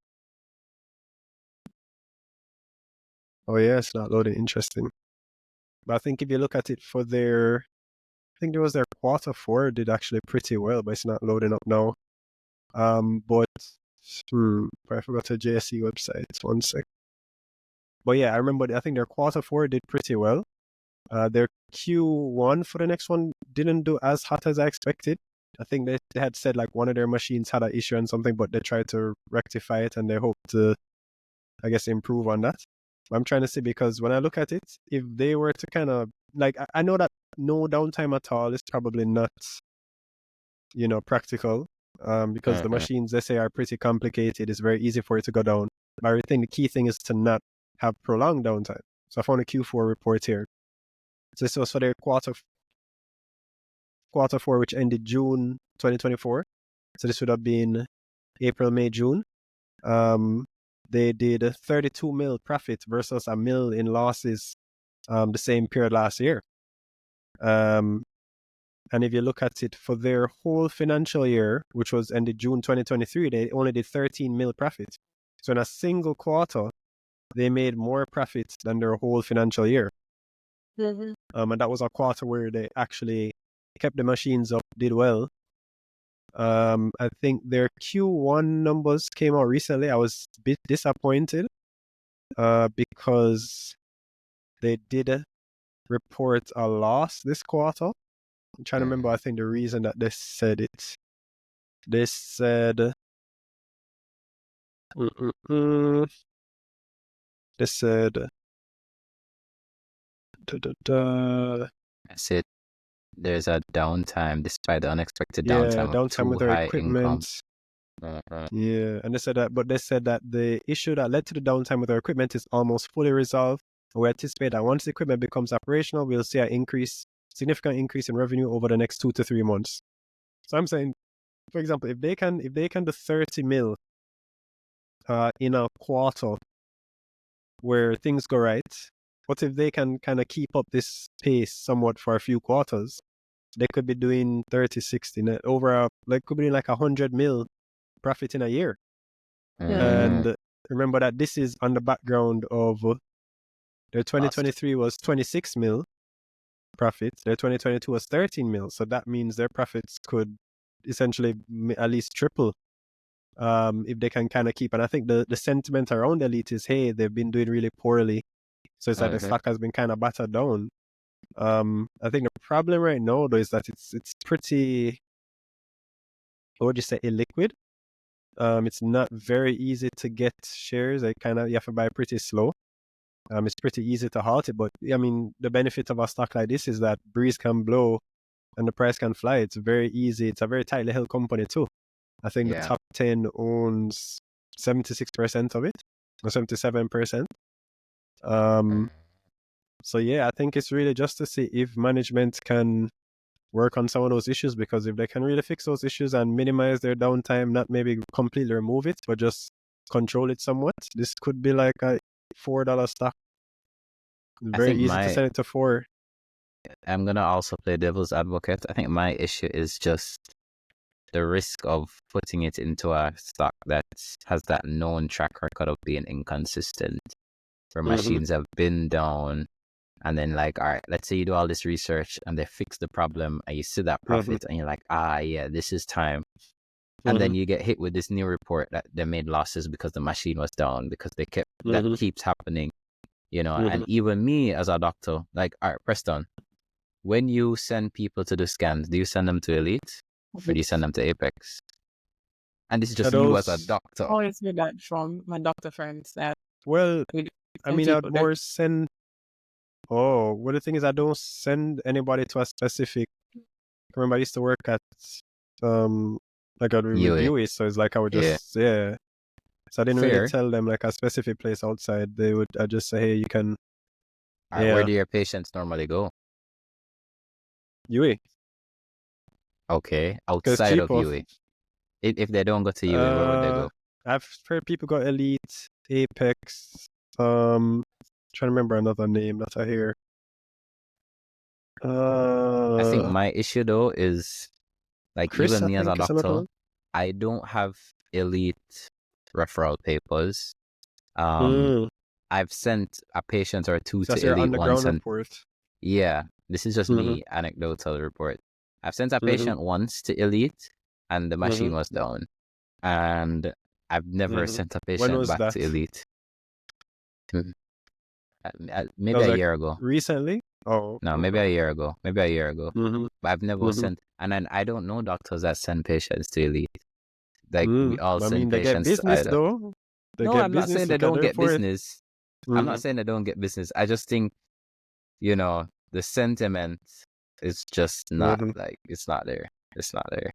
Oh yeah, it's not loading. Interesting. But I think if you look at it for I think it was their quarter 4 did actually pretty well, but it's not loading up now. But I forgot the JSE website. 1 sec. But yeah, I remember. I think their quarter 4 did pretty well. Their Q1 for the next one didn't do as hot as I expected. I think they had said like one of their machines had an issue and something, but they tried to rectify it and they hope to, I guess, improve on that. I'm trying to see, because when I look at it, if they were to kind of I know that no downtime at all is probably not, practical, because the machines, they say, are pretty complicated. It's very easy for it to go down. But I think the key thing is to not have prolonged downtime. So I found a Q4 report here. So this was for their quarter 4, which ended June 2024. So this would have been April, May, June. They did a 32 mil profit versus $1 mil in losses the same period last year. And if you look at it for their whole financial year, which was ended June 2023, they only did 13 mil profit. So in a single quarter, they made more profits than their whole financial year. And that was a quarter where they actually kept the machines up, did well. I think their Q1 numbers came out recently. I was a bit disappointed because they did report a loss this quarter. I'm trying to remember, I think the reason that they said it. They said... They said... That's it. There's a downtime despite the unexpected downtime. Yeah, downtime with their equipment. Yeah, and they said that the issue that led to the downtime with our equipment is almost fully resolved. We anticipate that once the equipment becomes operational, we'll see a significant increase in revenue over the next 2 to 3 months. So I'm saying, for example, if they can do 30 mil in a quarter where things go right, what if they can kind of keep up this pace somewhat for a few quarters? They could be doing 30, 60 over could be doing like 100 mil profit in a year. And remember that this is on the background of their 2023 was 26 mil profits. Their 2022 was 13 mil. So that means their profits could essentially at least triple if they can kind of keep. And I think the sentiment around Elite is, hey, they've been doing really poorly. So it's like the stock has been kind of battered down. I think the problem right now, though, is that it's pretty, what would you say, illiquid. It's not very easy to get shares. You have to buy pretty slow. It's pretty easy to halt it, but I mean, the benefit of a stock like this is that breeze can blow and the price can fly. It's very easy. It's a very tightly held company too. I think the top 10 owns 76% of it, or 77%. So yeah, I think it's really just to see if management can work on some of those issues, because if they can really fix those issues and minimize their downtime, not maybe completely remove it, but just control it somewhat, this could be like a $4 stock. Very easy to send it to 4. I'm going to also play devil's advocate. I think my issue is just the risk of putting it into a stock that has that known track record of being inconsistent, where machines have been down, and then like, all right, let's say you do all this research and they fix the problem and you see that profit and you're like, yeah, this is time. And then you get hit with this new report that they made losses because the machine was down, because they kept, that keeps happening, you know. And even me as a doctor, like, all right, Preston, when you send people to do scans, do you send them to Elite or do you send them to Apex? And this is just you as a doctor. I always hear that from my doctor friends. That well, I mean, I'd more send. Oh, well, the thing is, I don't send anybody to a specific. I remember I used to work at like a review, so it's like I would just So I didn't really tell them like a specific place outside. I just say, hey, you can. Where do your patients normally go? UE. Okay, outside of UE. If they don't go to UE, where would they go? I've heard people go Elite, Apex. Trying to remember another name that I hear. I think my issue though is like Chris, even me as a doctor, I don't have Elite referral papers. I've sent a patient or two to Elite once. Yeah, this is just me, anecdotal report. I've sent a patient once to Elite and the machine was down. And I've never sent a patient back to Elite. Maybe a year ago. Recently? Oh. No, maybe a year ago. But I've never sent, and then I don't know doctors that send patients to Elite. Like we all send patients they get business to though. No, I'm not saying they don't get business. I'm not saying they don't get business. I just think, you know, the sentiment is just not like, it's not there. It's not there.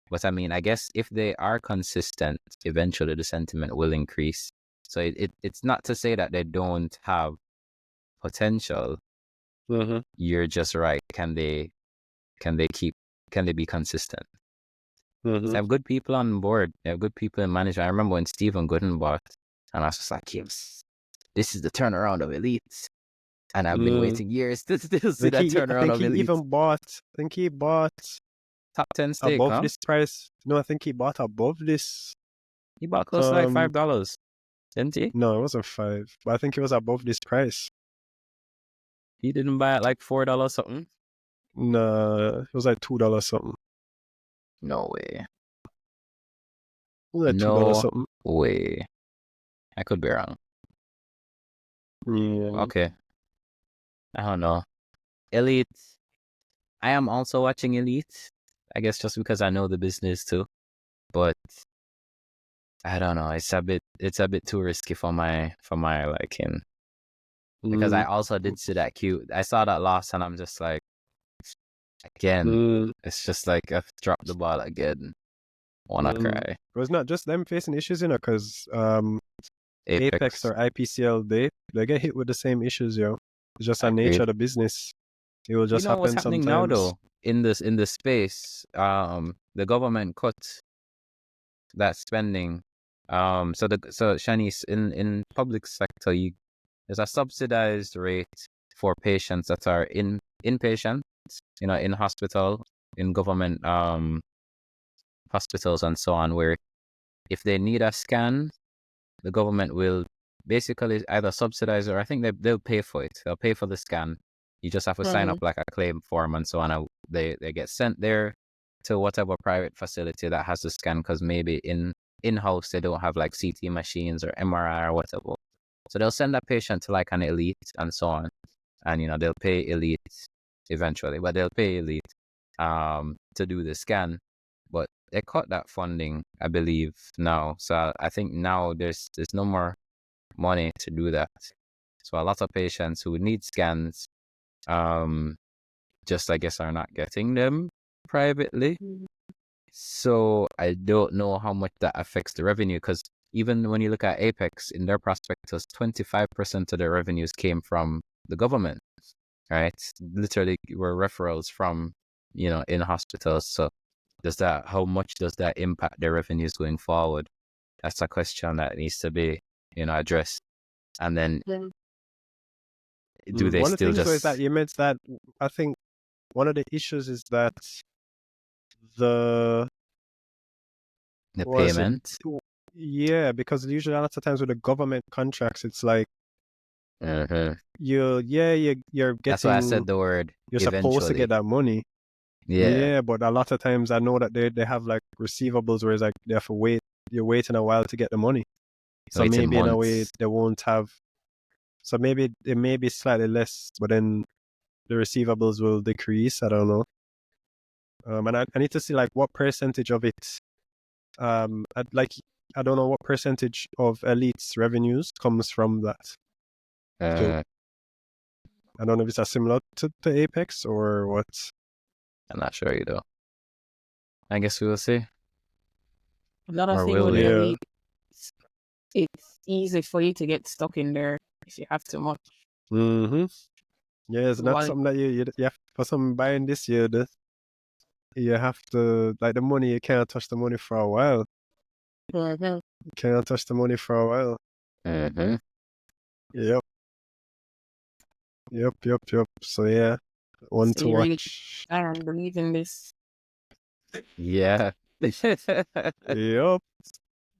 But I mean, I guess if they are consistent, eventually the sentiment will increase. So it's not to say that they don't have potential. You're just right. Can they be consistent? So they have good people on board. They have good people in management. I remember when Stephen Gooden bought, and I was just like, yes, this is the turnaround of Elite. And I've been waiting years to still see that turnaround of Elite. I think he bought top 10 stake, above this price. No, I think he bought above this. He bought close to like $5, didn't he? No, it wasn't 5, but I think it was above this price. He didn't buy it like $4 something? No, it was like $2 something. No way. It was like $2 something. Way. I could be wrong. Yeah. Okay. I don't know. Elite. I am also watching Elite. I guess just because I know the business too. But I don't know. It's a bit too risky for my liking. Because I also did see that Q. I saw that loss and I'm just like, again, it's just like I've dropped the ball again. Wanna cry. It was not just them facing issues, you know, because Apex or IPCL, they get hit with the same issues, yo. It's just a nature of the business. It will just happen what's happening sometimes. Now though, in this space, the government cut that spending. So Shanice, in public sector, there's a subsidized rate for patients that are inpatient, you know, in hospital, in government hospitals and so on, where if they need a scan, the government will basically either subsidize or I think they'll pay for it. They'll pay for the scan. You just have to sign up like a claim form and so on. They get sent there to whatever private facility that has the scan, because maybe in-house they don't have like CT machines or MRI or whatever. So they'll send that patient to like an Elite and so on. And, you know, they'll pay Elite eventually, but they'll pay Elite to do the scan. But they cut that funding, I believe, now. So I think now there's no more money to do that. So a lot of patients who need scans just, I guess, are not getting them privately. So I don't know how much that affects the revenue, because even when you look at Apex, in their prospectus, 25% of their revenues came from the government, right? Literally were referrals from, in hospitals. So how much does that impact their revenues going forward? That's a question that needs to be, addressed. And then do they one of the still things though is just that you meant that I think one of the issues is that the payment? Yeah, because usually a lot of times with the government contracts, it's like you're getting. That's why I said the word. You're supposed to get that money. Yeah, but a lot of times I know that they have like receivables where it's like they have to wait. You're waiting a while to get the money. So maybe in a way they won't have. So maybe it may be slightly less, but then the receivables will decrease. I don't know. And I need to see like what percentage of it. I don't know what percentage of Elite's revenues comes from that. So, I don't know if it's similar to Apex or what. I'm not sure either. I guess we will see. Another thing with Elite, it's easy for you to get stuck in there if you have too much. Yeah, it's not something that you have for some buying this year. You have to like the money. You can't touch the money for a while. You can't touch the money for a while. Yep. So yeah, one to watch. I don't believe in this. Yeah. Yep. If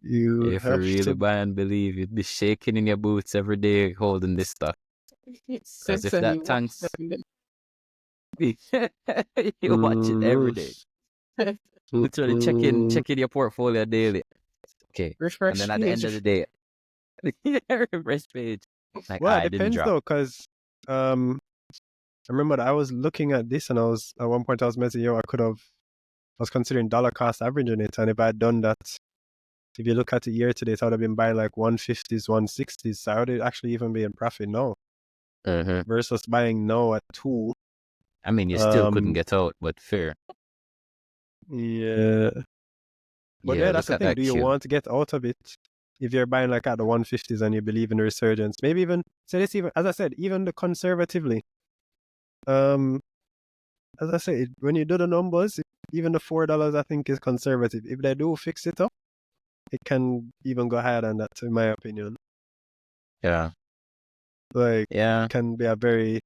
you really buy and believe, you'd be shaking in your boots every day holding this stuff. Because if that tanks, you watch it every day. Literally checking your portfolio daily. Okay. Refresh and then at the end of the day, refresh page. Like, well, it depends though, because I remember that I was looking at this and I was at one point I was mentioning, I was considering dollar cost averaging it, and if I had done that, if you look at it year to date, I would have been buying like 150s, 160s. So I would actually even be in profit now. Versus buying now at 2. I mean, you still couldn't get out, but fair. Yeah. But yeah, that's the thing. Do you want to get out of it? If you're buying like at the 150s and you believe in the resurgence, maybe even, so this even, as I said, even the conservatively, as I said, when you do the numbers, even the $4 I think is conservative. If they do fix it up, it can even go higher than that, in my opinion. Yeah. Like, it can be a very,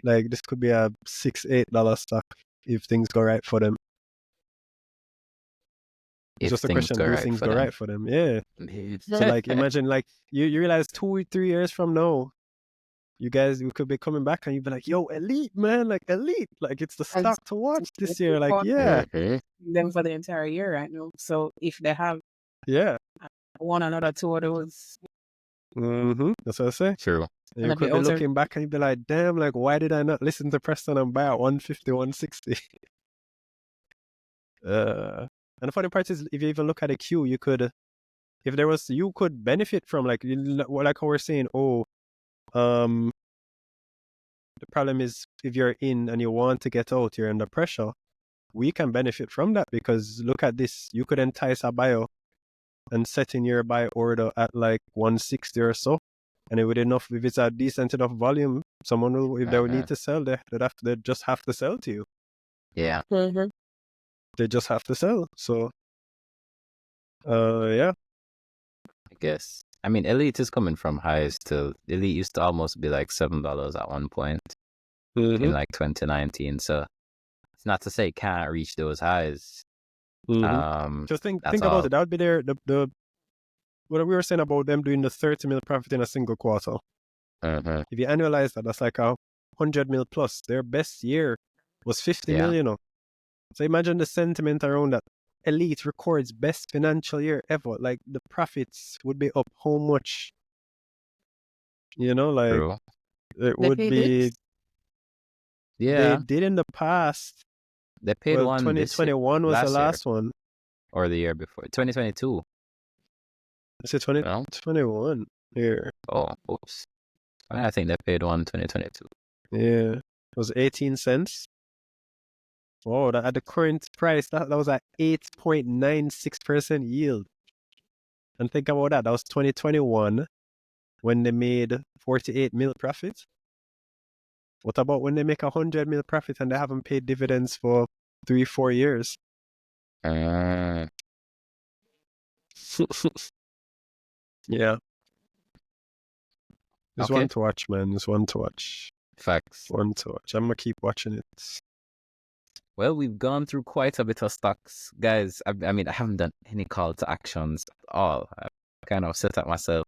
like, this could be a $6-8 stock if things go right for them. It's just a question, do things go right for them? Yeah. So, like, imagine, like, you realize 2 or 3 years from now, you could be coming back and you'd be like, yo, Elite, man, like, Elite. Like, it's the stock to watch this year. Like, yeah. Them for the entire year right now. So, if they have one another 2 of those. That's what I say. True. And you could be looking back and you'd be like, damn, like, why did I not listen to Preston and buy at 150, 160? And the funny part is, if you even look at a queue, you could benefit from, like how we're saying, the problem is if you're in and you want to get out, you're under pressure. We can benefit from that because look at this. You could entice a buyer and set in your buy order at like 160 or so. And if it's a decent enough volume, someone will, if they would need to sell, they just have to sell to you. Yeah. They just have to sell. So, yeah. I guess. I mean, Elite is coming from highs to Elite used to almost be like $7 at one point in like 2019. So it's not to say it can't reach those highs. Just think about it. That would be the what we were saying about them doing the 30 mil profit in a single quarter. If you annualize that, that's like 100 mil plus. Their best year was 50 million. So imagine the sentiment around that. Elite records best financial year ever. Like the profits would be up how much? Like True. it would be. Yeah, they did in the past. They paid one. 2021 was the last one, or the year before. 2022. Is it 2021 here? Oh, oops. I think they paid one 2022. Yeah, it was 18 cents. Oh, at the current price, that was at 8.96% yield. And think about that. That was 2021 when they made 48 mil profit. What about when they make 100 mil profit and they haven't paid dividends for 3-4 years? Yeah. It's one to watch, man. It's one to watch. Facts. One to watch. I'm going to keep watching it. Well, we've gone through quite a bit of stocks. Guys, I mean, I haven't done any call to actions at all. I kind of set up myself.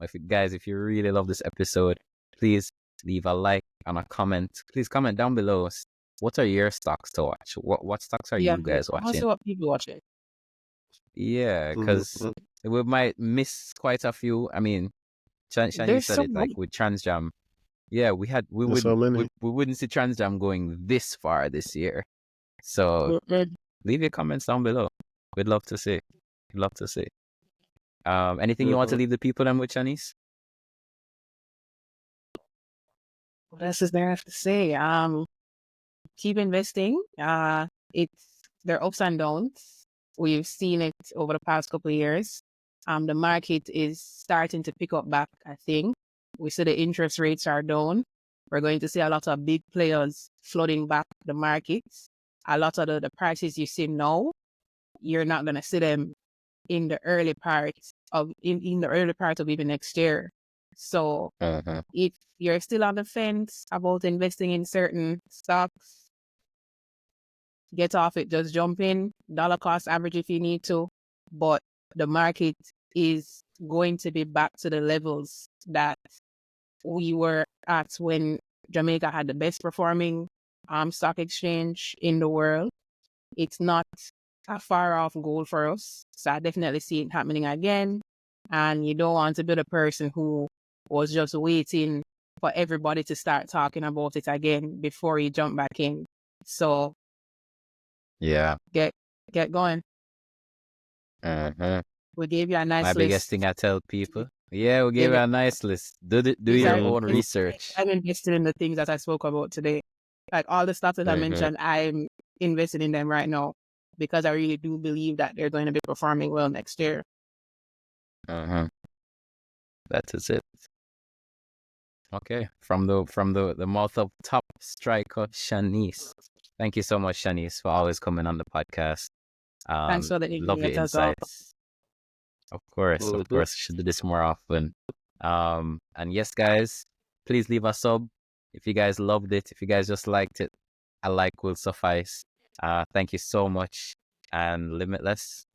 If you really love this episode, please leave a like and a comment. Please comment down below. What are your stocks to watch? What stocks are you guys watching? Also, what people watching? Yeah, because we might miss quite a few. I mean, Shanice said it like with TransJam. Yeah, we wouldn't see TransJam going this far this year. So leave your comments down below. We'd love to see. Anything you want to leave the people then with, Shanice? What else is there to say? Keep investing. It's there are ups and downs. We've seen it over the past couple of years. The market is starting to pick up back, I think. We see the interest rates are down. We're going to see a lot of big players flooding back the markets. A lot of the prices you see now, you're not going to see them in the early part of even next year. So if you're still on the fence about investing in certain stocks, get off it, just jump in, dollar cost average if you need to. But the market is going to be back to the levels that we were at when Jamaica had the best performing stock exchange in the world. It's not a far off goal for us. So I definitely see it happening again. And you don't want to be the person who was just waiting for everybody to start talking about it again before you jump back in. So yeah, get going. We gave you a nice list. My biggest thing I tell people. Yeah, we gave you a nice list. Do your own research. I'm invested in the things that I spoke about today. Like all the stuff that I mentioned, I'm invested in them right now because I really do believe that they're going to be performing well next year. That is it. Okay, from the mouth of top striker Shanice. Thank you so much, Shanice, for always coming on the podcast. Thanks for the love your insights. Of course, should do this more often. And yes, guys, please leave a sub if you guys loved it. If you guys just liked it, a like will suffice. Thank you so much, and Limitless.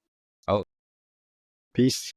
Peace.